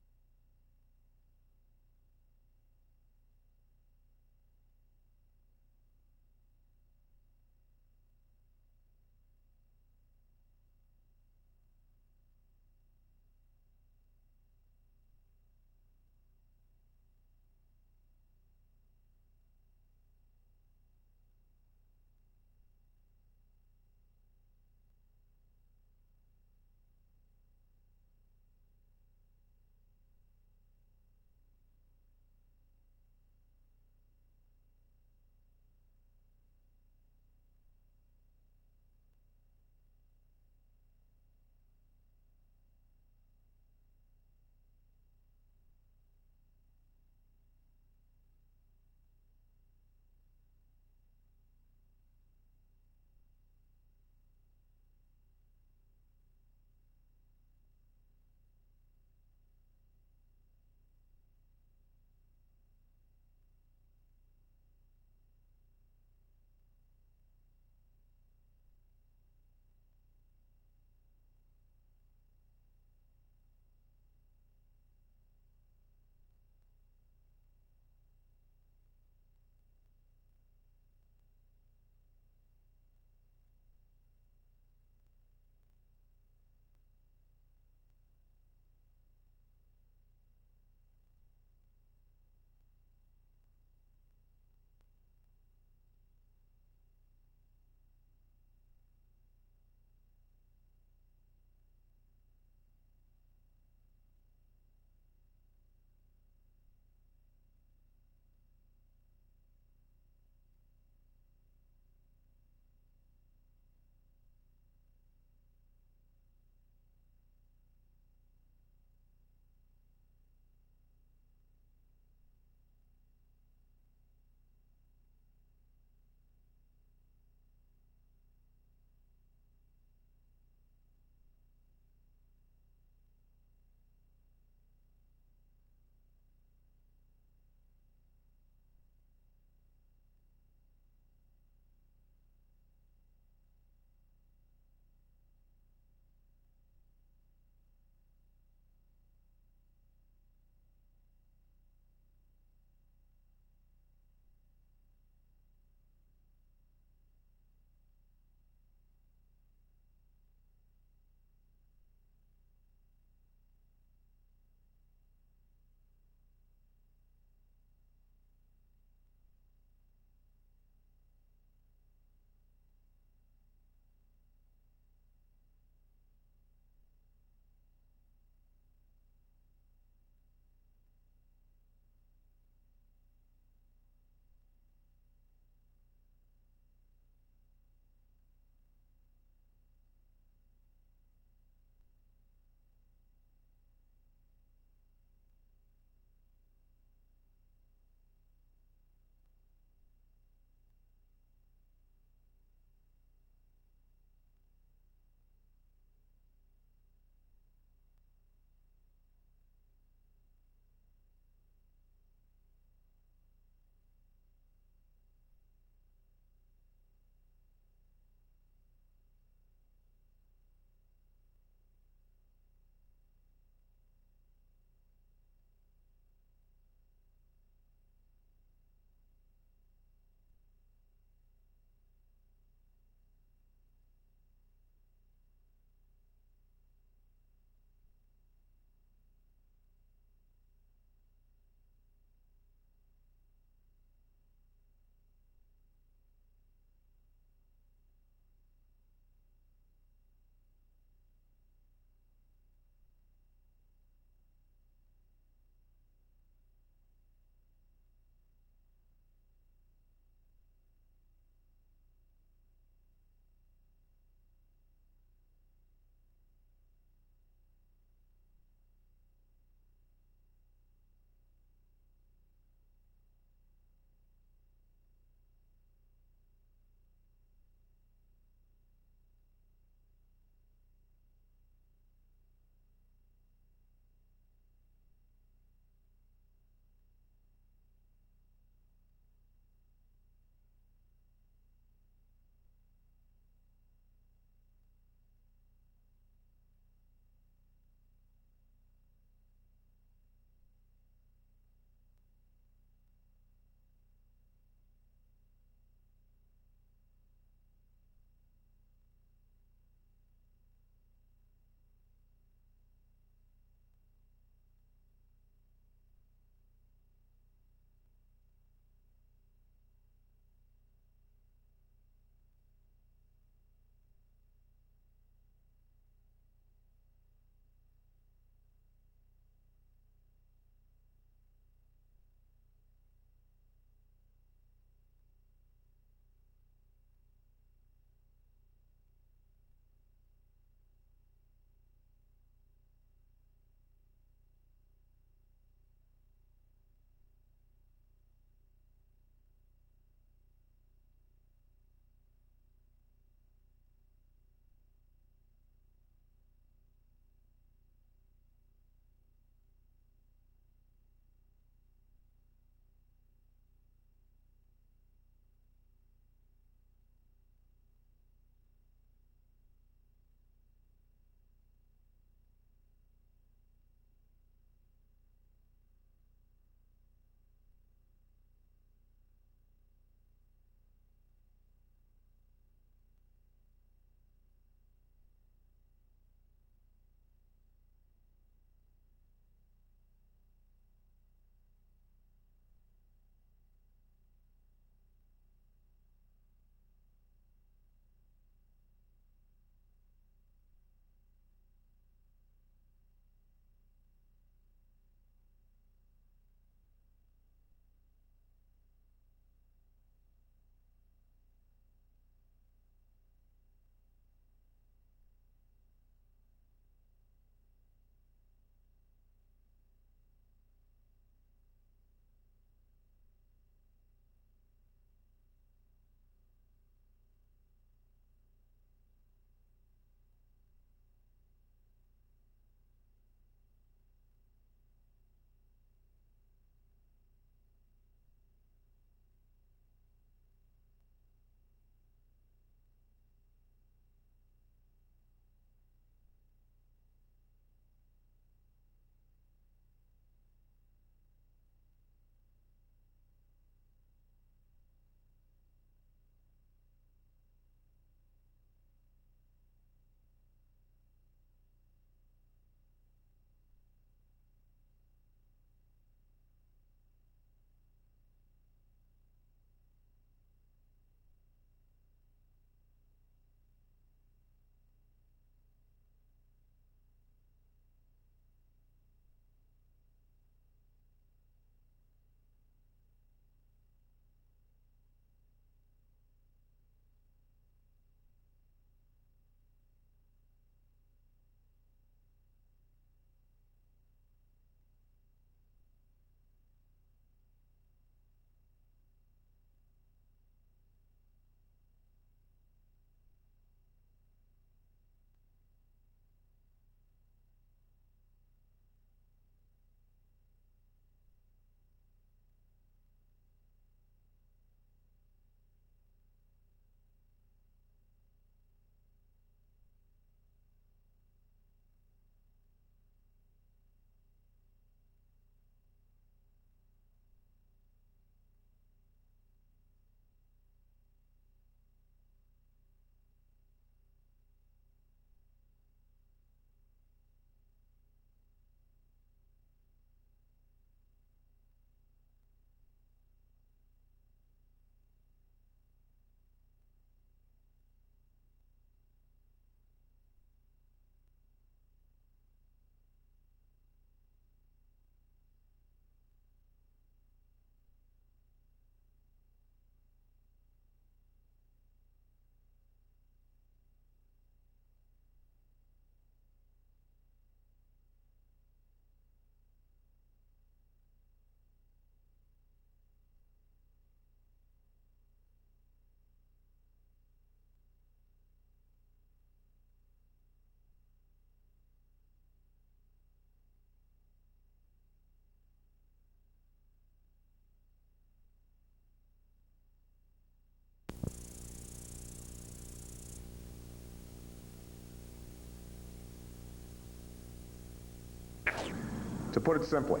To put it simply,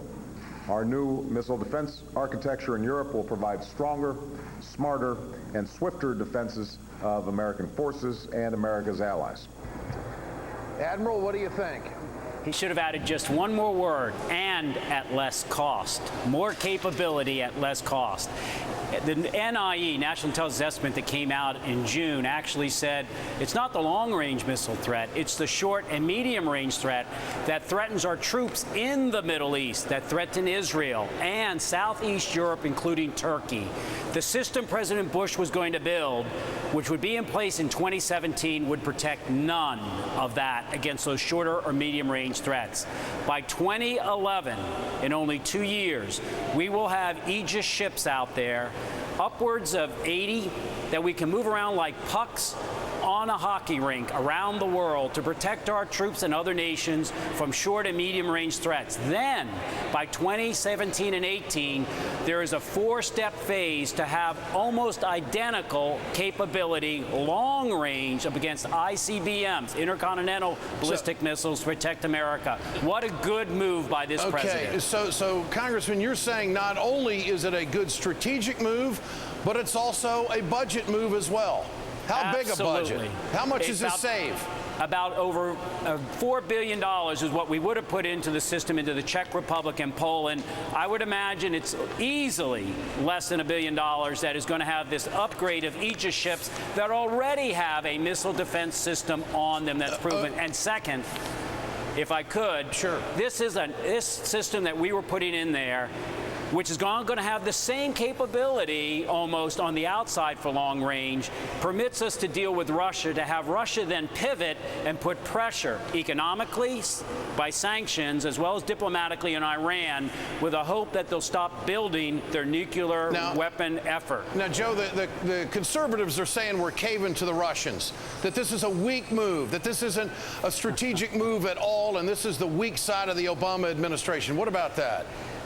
our new missile defense architecture in Europe will provide stronger, smarter, and swifter defenses of American forces and America's allies. Admiral, what do you think? He should have added just one more word, and at less cost. More capability at less cost. The NIE, National Intelligence Estimate, that came out in June actually said it's not the long-range missile threat, it's the short and medium-range threat that threatens our troops in the Middle East, that threaten Israel and Southeast Europe, including Turkey. The system President Bush was going to build, which would be in place in 2017, would protect none of that against those shorter or medium-range threats. By 2011, in only 2 years, we will have Aegis ships out there, upwards of 80, that we can move around like pucks on a hockey rink around the world to protect our troops and other nations from short and medium range threats. Then, by 2017 and 18, there is a 4-step phase to have almost identical capability, long range, up against ICBMs, intercontinental ballistic missiles, to protect America. What a good move by this president. Okay, so Congressman, you're saying not only is it a good strategic move, but it's also a budget move as well. How big a budget? How much does it save? About over $4 billion is what we would have put into the system, into the Czech Republic and Poland. I would imagine it's easily less than $1 billion that is going to have this upgrade of Aegis ships that already have a missile defense system on them that's proven. And second, if I could, sure, this system that we were putting in there, which is going to have the same capability almost on the outside for long range, permits us to deal with Russia, to have Russia then pivot and put pressure economically by sanctions as well as diplomatically in Iran, with a hope that they'll stop building their nuclear weapon effort. Now, Joe, the conservatives are saying we're caving to the Russians, that this is a weak move, that this isn't a strategic move at all, and this is the weak side of the Obama administration. What about that?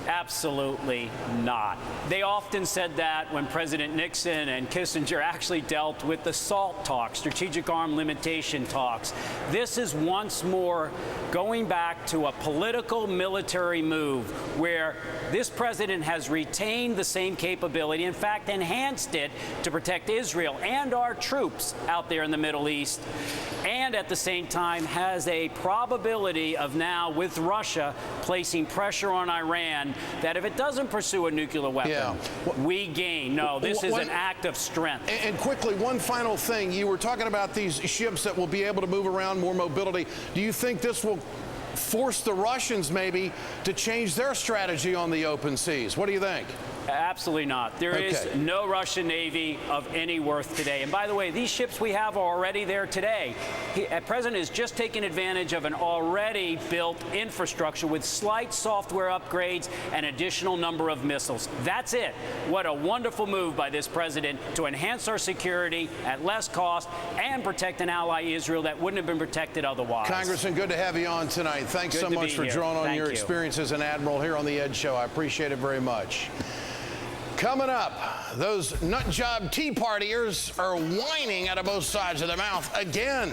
Absolutely not. They often said that when President Nixon and Kissinger actually dealt with the SALT talks, strategic arm limitation talks. This is once more going back to a political military move where this president has retained the same capability, in fact, enhanced it to protect Israel and our troops out there in the Middle East, and at the same time has a probability of now, with Russia, placing pressure on Iran that if it doesn't pursue a nuclear weapon, we gain. No, this is an act of strength. And quickly, one final thing. You were talking about these ships that will be able to move around, more mobility. Do you think this will force the Russians maybe to change their strategy on the open seas? What do you think? Absolutely not. There is no Russian Navy of any worth today. And by the way, these ships we have are already there today. The President is just taking advantage of an already built infrastructure with slight software upgrades and additional number of missiles. That's it. What a wonderful move by this president to enhance our security at less cost and protect an ally, Israel, that wouldn't have been protected otherwise. Congressman, good to have you on tonight. Thanks so much for drawing on your experience as an admiral here on the Ed Show. I appreciate it very much. Coming up, those nut job Tea Partiers are whining out of both sides of their mouth again.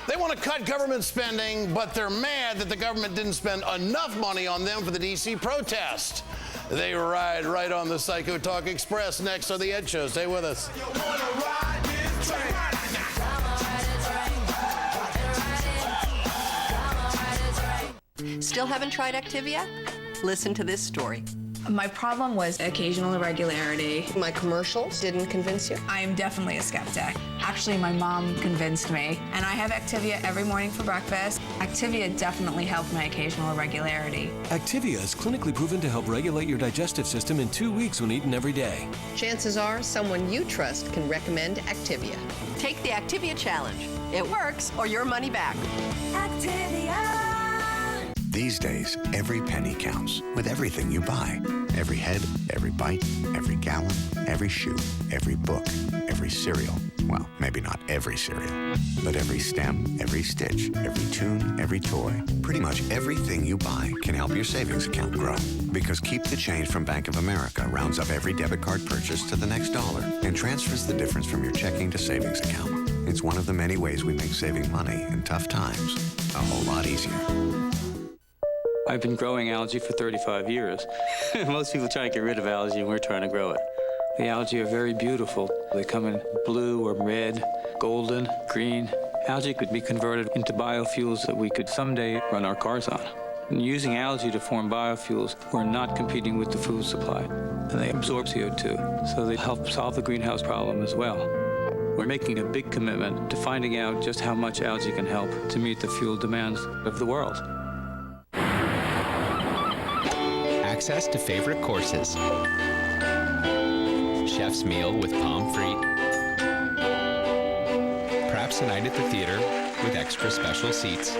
They want to cut government spending, but they're mad that the government didn't spend enough money on them for the D.C. protest. They ride right on the Psycho Talk Express next on the Ed Show. Stay with us. Still haven't tried Activia? Listen to this story. My problem was occasional irregularity. My commercials didn't convince you? I am definitely a skeptic. Actually, my mom convinced me, and I have Activia every morning for breakfast. Activia definitely helped my occasional irregularity. Activia is clinically proven to help regulate your digestive system in 2 weeks when eaten every day. Chances are someone you trust can recommend Activia. Take the Activia challenge. It works, or your money back. Activia. These days, every penny counts with everything you buy. Every head, every bite, every gallon, every shoe, every book, every cereal. Well, maybe not every cereal, but every stem, every stitch, every tune, every toy. Pretty much everything you buy can help your savings account grow. Because Keep the Change from Bank of America rounds up every debit card purchase to the next dollar and transfers the difference from your checking to savings account. It's one of the many ways we make saving money in tough times a whole lot easier. I've been growing algae for 35 years. Most people try to get rid of algae, and we're trying to grow it. The algae are very beautiful. They come in blue or red, golden, green. Algae could be converted into biofuels that we could someday run our cars on. And using algae to form biofuels, we're not competing with the food supply. And they absorb CO2, so they help solve the greenhouse problem as well. We're making a big commitment to finding out just how much algae can help to meet the fuel demands of the world. Access to favorite courses. Chef's meal with pommes frites. Perhaps a night at the theater with extra special seats.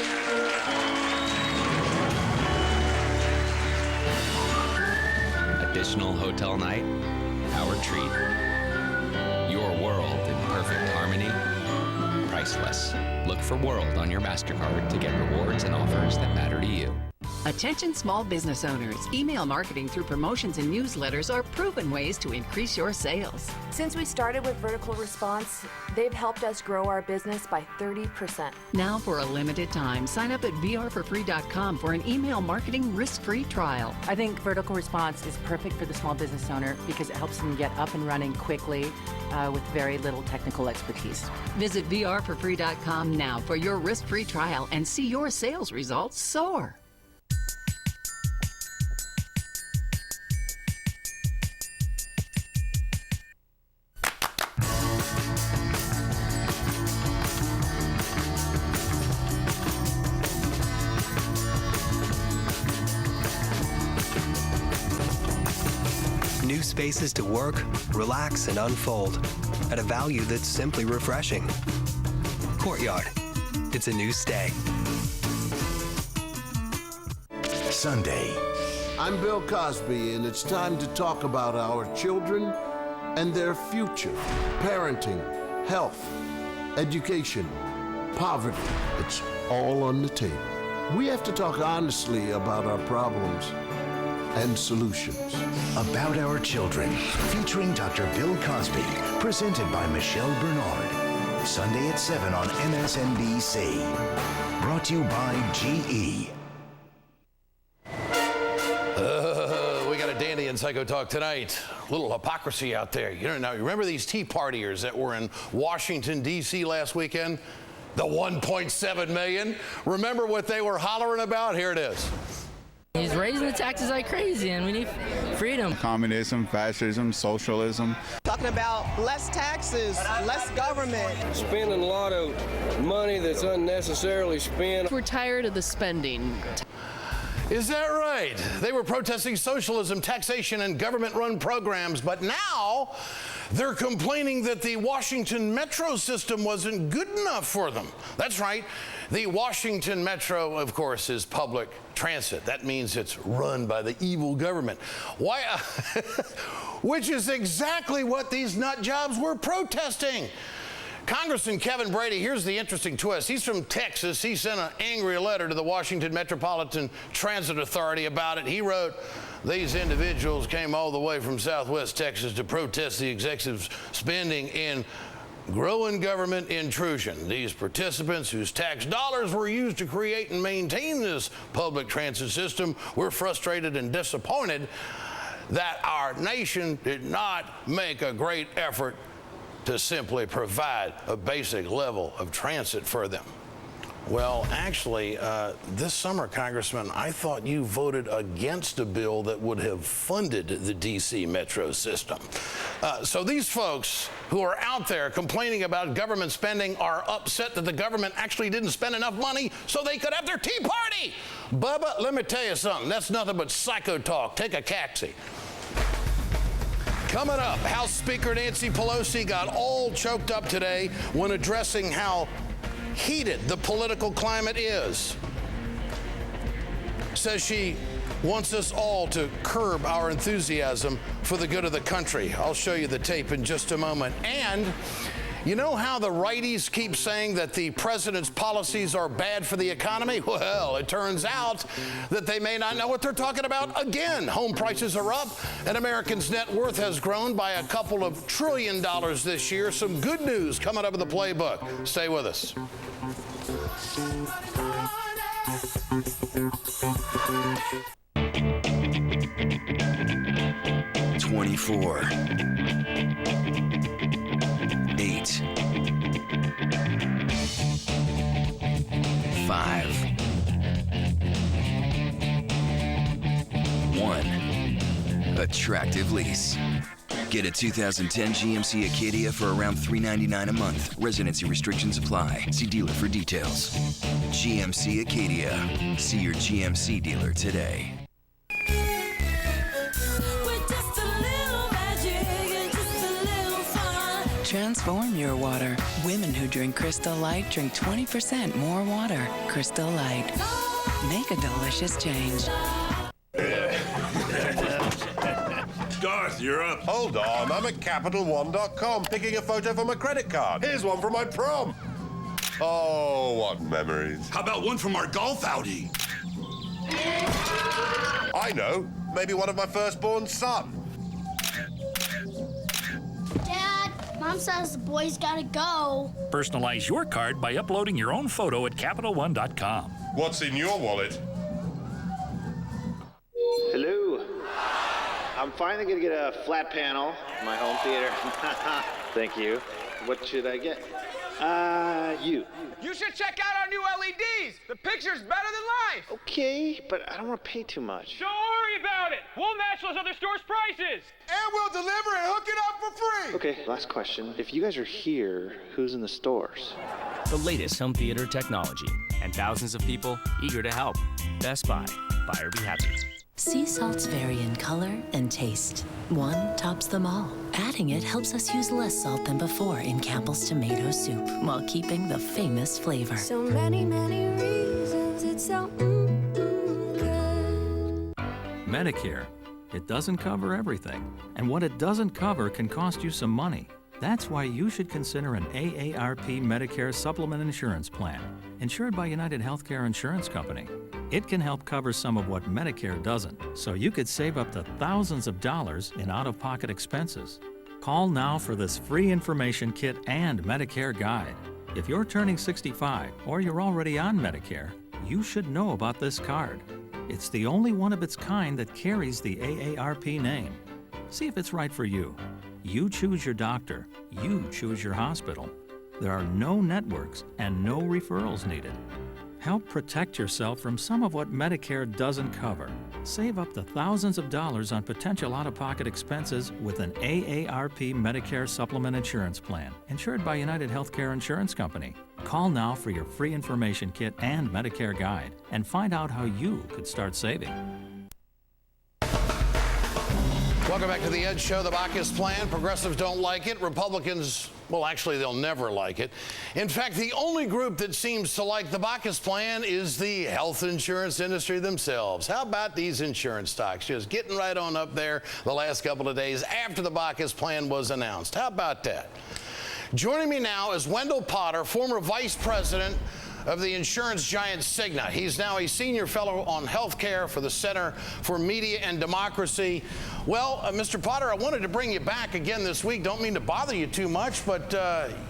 Additional hotel night, our treat. Your world in perfect harmony, priceless. Look for World on your MasterCard to get rewards and offers that matter to you. Attention small business owners. Email marketing through promotions and newsletters are proven ways to increase your sales. Since we started with Vertical Response, they've helped us grow our business by 30%. Now for a limited time, sign up at vrforfree.com for an email marketing risk-free trial. I think Vertical Response is perfect for the small business owner because it helps them get up and running quickly with very little technical expertise. Visit vrforfree.com now for your risk-free trial and see your sales results soar. New spaces to work, relax, and unfold at a value that's simply refreshing. Courtyard. It's a new stay. Sunday. I'm Bill Cosby, and it's time to talk about our children and their future. Parenting, health, education, poverty. It's all on the table. We have to talk honestly about our problems and solutions. About Our Children, featuring Dr. Bill Cosby, presented by Michelle Bernard. Sunday at 7 on MSNBC. Brought to you by GE. We got a dandy in Psycho Talk tonight. A little hypocrisy out there. You don't know. You remember these Tea Partiers that were in Washington, D.C. last weekend? The 1.7 million? Remember what they were hollering about? Here it is. He's raising the taxes like crazy, and we need freedom. Communism, fascism, socialism. Talking about less taxes, less government. Spending a lot of money that's unnecessarily spent. We're tired of the spending. Is that right? They were protesting socialism, taxation, and government-run programs, but now they're complaining that the Washington Metro system wasn't good enough for them. That's right. The Washington Metro, of course, is public transit. That means it's run by the evil government. Why? Which is exactly what these nut jobs were protesting. Congressman Kevin Brady, here's the interesting twist. He's from Texas. He sent an angry letter to the Washington Metropolitan Transit Authority about it. He wrote, these individuals came all the way from Southwest Texas to protest the executive's spending in growing government intrusion. These participants whose tax dollars were used to create and maintain this public transit system were frustrated and disappointed that our nation did not make a great effort to simply provide a basic level of transit for them. Well, actually, this summer, Congressman, I thought you voted against a bill that would have funded the D.C. Metro system. So these folks who are out there complaining about government spending are upset that the government actually didn't spend enough money so they could have their tea party. Bubba, let me tell you something. That's nothing but psycho talk. Take a taxi. Coming up, House Speaker Nancy Pelosi got all choked up today when addressing how heated the political climate is. Says she wants us all to curb our enthusiasm for the good of the country. I'll show you the tape in just a moment. And you know how the righties keep saying that the president's policies are bad for the economy? Well, it turns out that they may not know what they're talking about again. Home prices are up, and Americans' net worth has grown by a couple of $1 trillion this year. Some good news coming up in the playbook. Stay with us. 24. 8. 5. 1. Attractive lease. Get a 2010 GMC Acadia for around $399 a month. Residency restrictions apply. See dealer for details. GMC Acadia. See your GMC dealer today. Transform your water. Women who drink Crystal Light drink 20% more water. Crystal Light. Make a delicious change. Garth, you're up. Hold on, I'm at CapitalOne.com picking a photo for my credit card. Here's one from my prom. Oh, what memories. How about one from our golf outing? I know, maybe one of my firstborn's son. Dad, Mom says the boys gotta go. Personalize your card by uploading your own photo at CapitalOne.com. What's in your wallet? Hello. I'm finally gonna get a flat panel in my home theater. Thank you. What should I get? You. You should check out our new LEDs. The picture's better than life. Okay, but I don't want to pay too much. Don't worry about it. We'll match those other stores' prices. And we'll deliver and hook it up for free. Okay, last question. If you guys are here, who's in the stores? The latest home theater technology and thousands of people eager to help. Best Buy. Buyer be happy. Sea salts vary in color and taste. One tops them all. Adding it helps us use less salt than before in Campbell's tomato soup while keeping the famous flavor. So many, many reasons it's so good. Medicare. It doesn't cover everything. And what it doesn't cover can cost you some money. That's why you should consider an AARP Medicare Supplement Insurance Plan, insured by United Healthcare Insurance Company. It can help cover some of what Medicare doesn't, so you could save up to thousands of dollars in out-of-pocket expenses. Call now for this free information kit and Medicare guide. If you're turning 65 or you're already on Medicare, you should know about this card. It's the only one of its kind that carries the AARP name. See if it's right for you. You choose your doctor. You choose your hospital. There are no networks and no referrals needed. Help protect yourself from some of what Medicare doesn't cover. Save up to thousands of dollars on potential out-of-pocket expenses with an AARP Medicare Supplement Insurance Plan, insured by United Healthcare Insurance Company. Call now for your free information kit and Medicare guide and find out how you could start saving. Welcome back to the Ed Show. The Bacchus Plan. Progressives don't like it. Republicans, well, actually, they'll never like it. In fact, the only group that seems to like the Bacchus Plan is the health insurance industry themselves. How about these insurance stocks just getting right on up there the last couple of days after the Bacchus Plan was announced? How about that? Joining me now is Wendell Potter, former vice president of the insurance giant Cigna. He's now a senior fellow on healthcare for the Center for Media and Democracy. Well, Mr. Potter, I wanted to bring you back again this week. Don't mean to bother you too much, but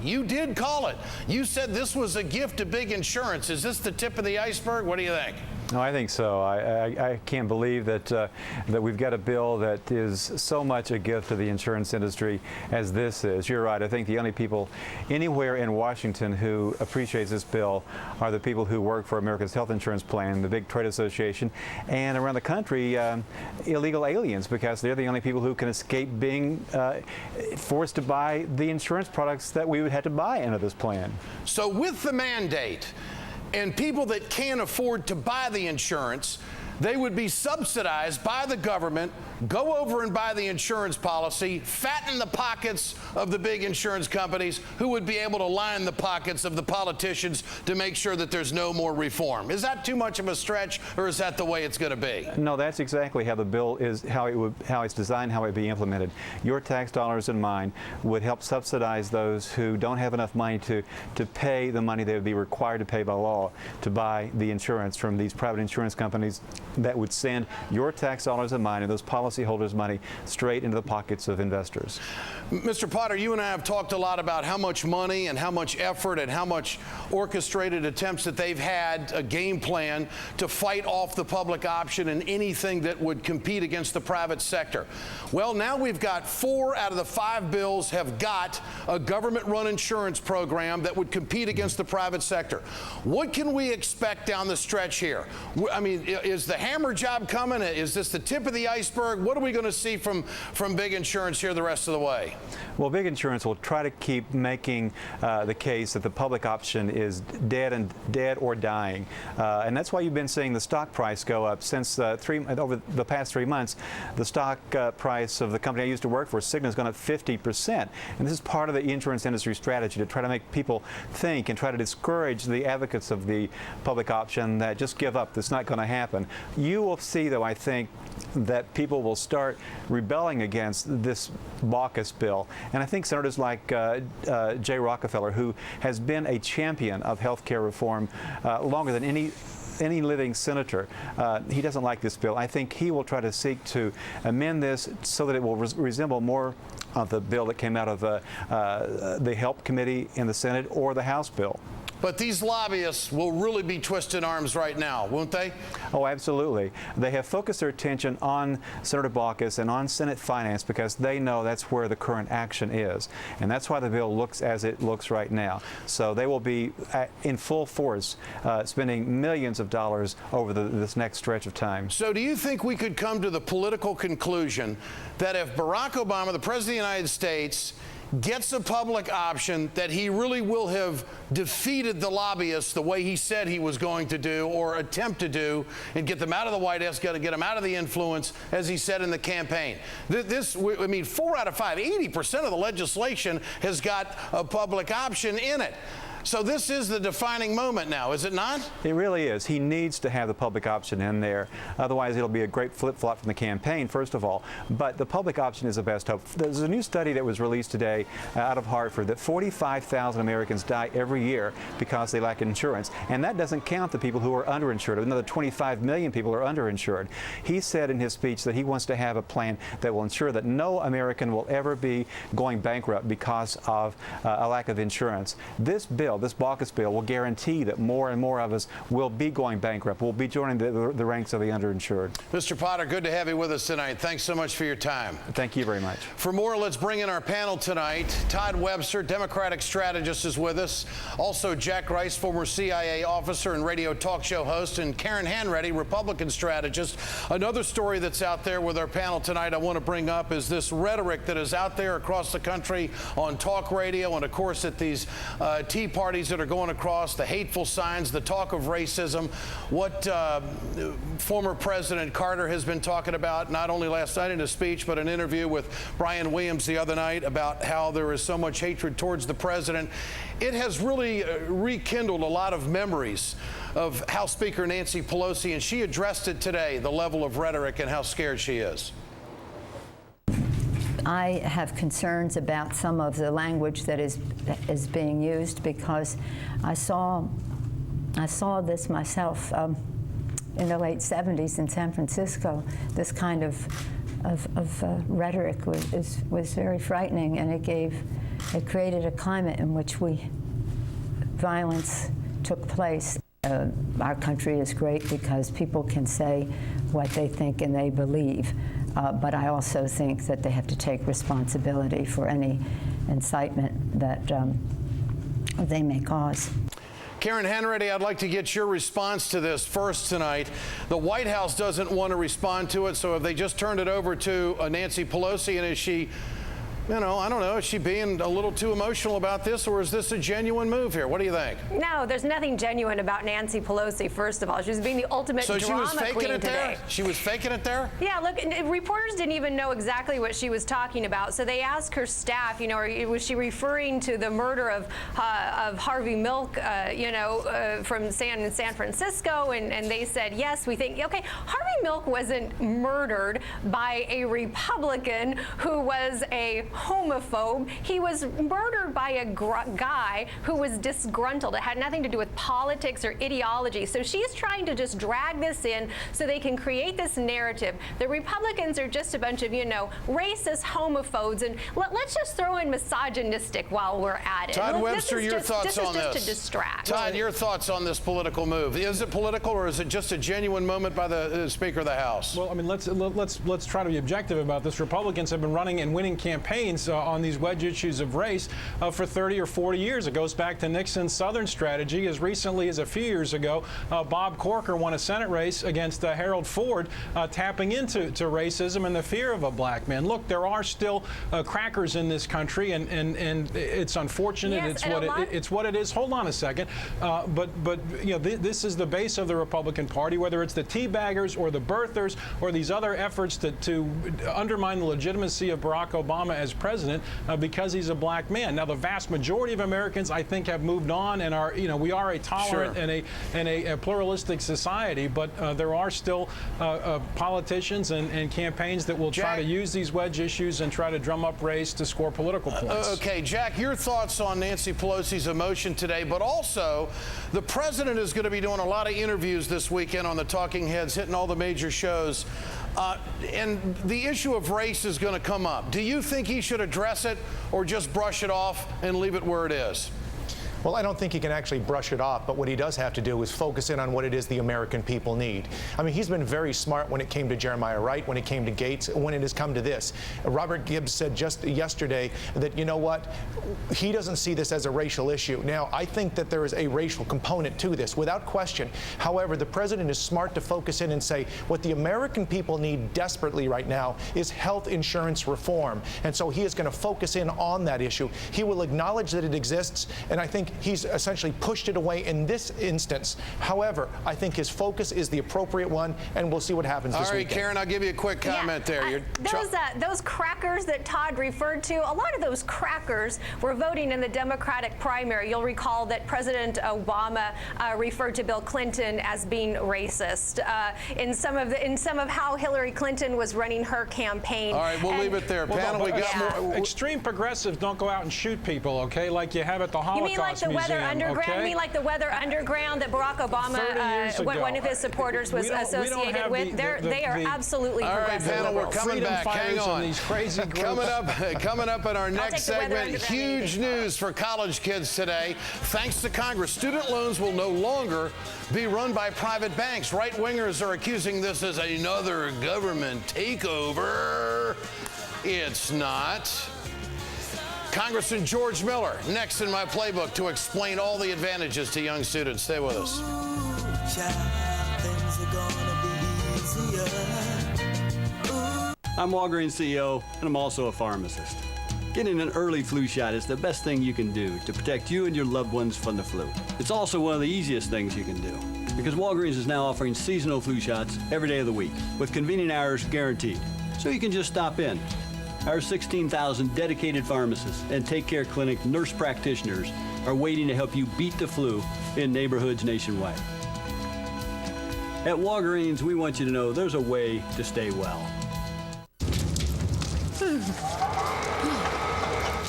you did call it. You said this was a gift to big insurance. Is this the tip of the iceberg? What do you think? No, I think so. I can't believe that that we've got a bill that is so much a gift to the insurance industry as this is. You're right. I think the only people anywhere in Washington who appreciates this bill are the people who work for America's Health Insurance Plan, the big trade association, and around the country, illegal aliens, because they're the only people who can escape being forced to buy the insurance products that we would have to buy under this plan. So with the mandate, and people that can't afford to buy the insurance, they would be subsidized by the government, go over and buy the insurance policy, fatten the pockets of the big insurance companies who would be able to line the pockets of the politicians to make sure that there's no more reform. Is that too much of a stretch, or is that the way it's going to be? No, that's exactly how the bill is, how it's designed, how it would be implemented. Your tax dollars and mine would help subsidize those who don't have enough money to pay the money they would be required to pay by law to buy the insurance from these private insurance companies that would send your tax dollars and mine and those policies policyholders' money straight into the pockets of investors. Mr. Potter, you and I have talked a lot about how much money and how much effort and how much orchestrated attempts that they've had, a game plan to fight off the public option and anything that would compete against the private sector. Well, now we've got 4 out of the 5 bills have got a government-run insurance program that would compete against the private sector. What can we expect down the stretch here? I mean, is the hammer job coming? Is this the tip of the iceberg? What are we going to see from big insurance here the rest of the way? Well, big insurance will try to keep making the case that the public option is dead or dying, and that's why you've been seeing the stock price go up since over the past 3 months. The stock price of the company I used to work for, Cigna, has gone up 50%, and this is part of the insurance industry strategy to try to make people think and try to discourage the advocates of the public option that just give up. That's not going to happen. You will see, though, I think, that people will start rebelling against this Baucus bill. And I think senators like Jay Rockefeller, who has been a champion of health care reform longer than any living senator, he doesn't like this bill. I think he will try to seek to amend this so that it will resemble more of the bill that came out of the Help Committee in the Senate or the House bill. But these lobbyists will really be twisting arms right now, won't they? Oh, absolutely. They have focused their attention on Senator Baucus and on Senate Finance because they know that's where the current action is. And that's why the bill looks as it looks right now. So they will be in full force spending millions of dollars over this next stretch of time. So do you think we could come to the political conclusion that if Barack Obama, the President of the United States, gets a public option, that he really will have defeated the lobbyists the way he said he was going to do, or attempt to do, and get them out of the White House, got to get them out of the influence, as he said in the campaign? I mean, 4 out of 5, 80% of the legislation has got a public option in it. So this is the defining moment now, is it not? It really is. He needs to have the public option in there. Otherwise, it'll be a great flip-flop from the campaign, first of all. But the public option is the best hope. There's a new study that was released today out of Hartford that 45,000 Americans die every year because they lack insurance. And that doesn't count the people who are underinsured. Another 25 million people are underinsured. He said in his speech that he wants to have a plan that will ensure that no American will ever be going bankrupt because of a lack of insurance. This Baucus bill will guarantee that more and more of us will be going bankrupt. We'll be joining the ranks of the underinsured. Mr. Potter, good to have you with us tonight. Thanks so much for your time. Thank you very much. For more, let's bring in our panel tonight. Todd Webster, Democratic strategist, is with us. Also, Jack Rice, former CIA officer and radio talk show host, and Karen Hanratty, Republican strategist. Another story that's out there with our panel tonight I want to bring up is this rhetoric that is out there across the country on talk radio and, of course, at these Tea Parties that are going across, the hateful signs, the talk of racism, what former President Carter has been talking about, not only last night in a speech, but an interview with Brian Williams the other night about how there is so much hatred towards the president. It has really rekindled a lot of memories of House Speaker Nancy Pelosi, and she addressed it today, the level of rhetoric and how scared she is. I have concerns about some of the language that is being used because I saw this myself in the late 70s in San Francisco. This kind of rhetoric was very frightening, and it created a climate in which violence took place. Our country is great because people can say what they think and they believe. But I also think that they have to take responsibility for any incitement that they may cause. Karen Hanratty, I'd like to get your response to this first tonight. The White House doesn't want to respond to it, so have they just turned it over to Nancy Pelosi, and is she, I don't know, is she being a little too emotional about this, or is this a genuine move here? What do you think? No, there's nothing genuine about Nancy Pelosi, first of all. She was being the ultimate drama queen today. So she was faking it there? She was faking it there? Yeah, look, reporters didn't even know exactly what she was talking about. So they asked her staff, was she referring to the murder of Harvey Milk, from San Francisco? And they said, yes, we think, okay, Harvey Milk wasn't murdered by a Republican who was a homophobe. He was murdered by a guy who was disgruntled. It had nothing to do with politics or ideology. So she's trying to just drag this in so they can create this narrative. The Republicans are just a bunch of, racist homophobes, and let's just throw in misogynistic while we're at it. Todd Webster, your thoughts on this? This is just to distract. Todd, your thoughts on this political move? Is it political, or is it just a genuine moment by the Speaker of the House? Well, I mean, let's try to be objective about this. Republicans have been running and winning campaigns on these wedge issues of race for 30 or 40 years. It goes back to Nixon's Southern strategy. As recently as a few years ago, Bob Corker won a Senate race against Harold Ford, tapping into racism and the fear of a black man. Look, there are still crackers in this country, and it's unfortunate. Yes, it's what it is. Hold on a second. But this is the base of the Republican Party, whether it's the teabaggers or the birthers or these other efforts to undermine the legitimacy of Barack Obama as president because he's a black man. Now, the vast majority of Americans, I think, have moved on and are, we are a tolerant and a pluralistic society, but there are still politicians and campaigns that will try to use these wedge issues and try to drum up race to score political points. Okay, Jack, your thoughts on Nancy Pelosi's emotion today, but also the president is going to be doing a lot of interviews this weekend on the Talking Heads, hitting all the major shows. And the issue of race is going to come up. Do you think he should address it or just brush it off and leave it where it is? Well, I don't think he can actually brush it off, but what he does have to do is focus in on what it is the American people need. I mean, he's been very smart when it came to Jeremiah Wright, when it came to Gates, when it has come to this. Robert Gibbs said just yesterday that, you know what, he doesn't see this as a racial issue. Now, I think that there is a racial component to this, without question. However, the president is smart to focus in and say what the American people need desperately right now is health insurance reform. And so he is going to focus in on that issue. He will acknowledge that it exists, and I think he's essentially pushed it away in this instance. However, I think his focus is the appropriate one, and we'll see what happens this weekend. All right, Karen, I'll give you a quick comment there. Those crackers that Todd referred to, a lot of those crackers were voting in the Democratic primary. You'll recall that President Obama referred to Bill Clinton as being racist in some of how Hillary Clinton was running her campaign. All right, we'll leave it there. Panel, we got more. Extreme progressives don't go out and shoot people, okay, like you have at the Holocaust. You mean like the Museum, Weather Underground? okay? You mean like the Weather Underground that Barack Obama, one of his supporters was associated with? They are absolutely progressive. All right, panel, we're coming back. Hang on. These crazy Coming up in our next segment, huge news for college kids today. Thanks to Congress, student loans will no longer be run by private banks. Right-wingers are accusing this as another government takeover. It's not. Congressman George Miller, next in my playbook to explain all the advantages to young students. Stay with us. I'm Walgreens CEO, and I'm also a pharmacist. Getting an early flu shot is the best thing you can do to protect you and your loved ones from the flu. It's also one of the easiest things you can do, because Walgreens is now offering seasonal flu shots every day of the week, with convenient hours guaranteed, so you can just stop in. Our 16,000 dedicated pharmacists and Take Care Clinic nurse practitioners are waiting to help you beat the flu in neighborhoods nationwide. At Walgreens, we want you to know there's a way to stay well.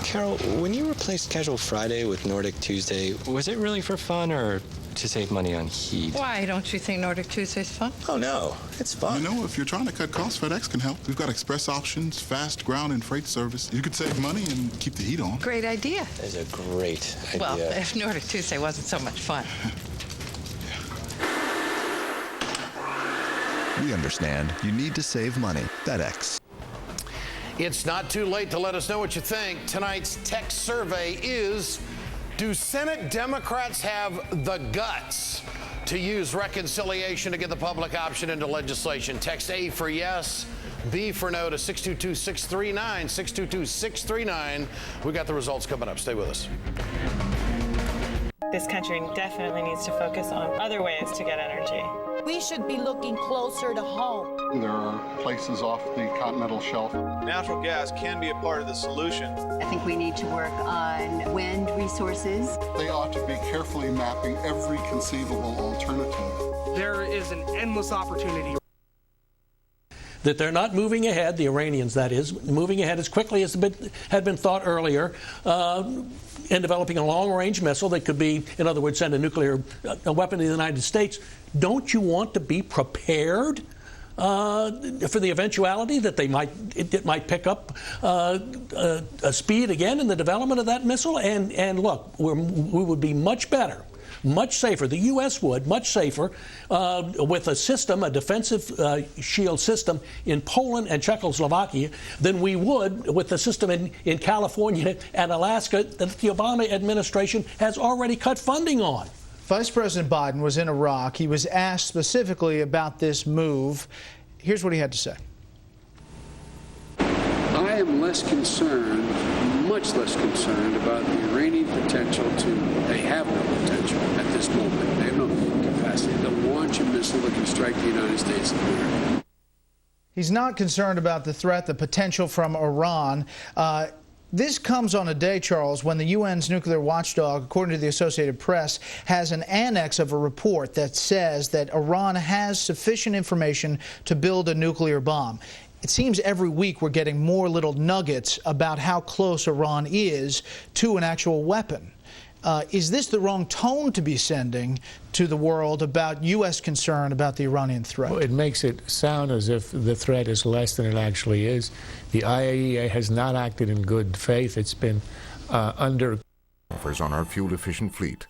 Carol, when you replaced Casual Friday with Nordic Tuesday, was it really for fun or to save money on heat? Why don't you think Nordic Tuesday's fun? Oh, no. It's fun. You know, if you're trying to cut costs, FedEx can help. We've got express options, fast ground and freight service. You could save money and keep the heat on. Great idea. That is a great idea. Well, if Nordic Tuesday wasn't so much fun. We understand you need to save money. FedEx. It's not too late to let us know what you think. Tonight's tech survey is, do Senate Democrats have the guts to use reconciliation to get the public option into legislation? Text A for yes, B for no to 622-639, 622-639. We got the results coming up. Stay with us. This country definitely needs to focus on other ways to get energy. We should be looking closer to home. There are places off the continental shelf. Natural gas can be a part of the solution. I think we need to work on wind resources. They ought to be carefully mapping every conceivable alternative. There is an endless opportunity. that they're not moving ahead, the Iranians that is, moving ahead as quickly as had been thought earlier, in developing a long-range missile that could be, in other words, send a nuclear weapon to the United States. Don't you want to be prepared for the eventuality that it might pick up a speed again in the development of that missile? And look, we would be much better, much safer. The U.S. would much safer with a system, a defensive shield system in Poland and Czechoslovakia than we would with the system in California and Alaska that the Obama administration has already cut funding on. Vice President Biden was in Iraq. He was asked specifically about this move. Here's what he had to say. I am less concerned, much less concerned about the Iranian potential they have no potential at this moment. They have no capacity to launch a missile that can strike the United States of America. He's not concerned about the threat, the potential from Iran. This comes on a day, Charles, when the UN's nuclear watchdog, according to the Associated Press, has an annex of a report that says that Iran has sufficient information to build a nuclear bomb. It seems every week we're getting more little nuggets about how close Iran is to an actual weapon. Is this the wrong tone to be sending to the world about U.S. concern about the Iranian threat? Well, it makes it sound as if the threat is less than it actually is. The IAEA has not acted in good faith. It's been under. Offers on our fuel-efficient fleet.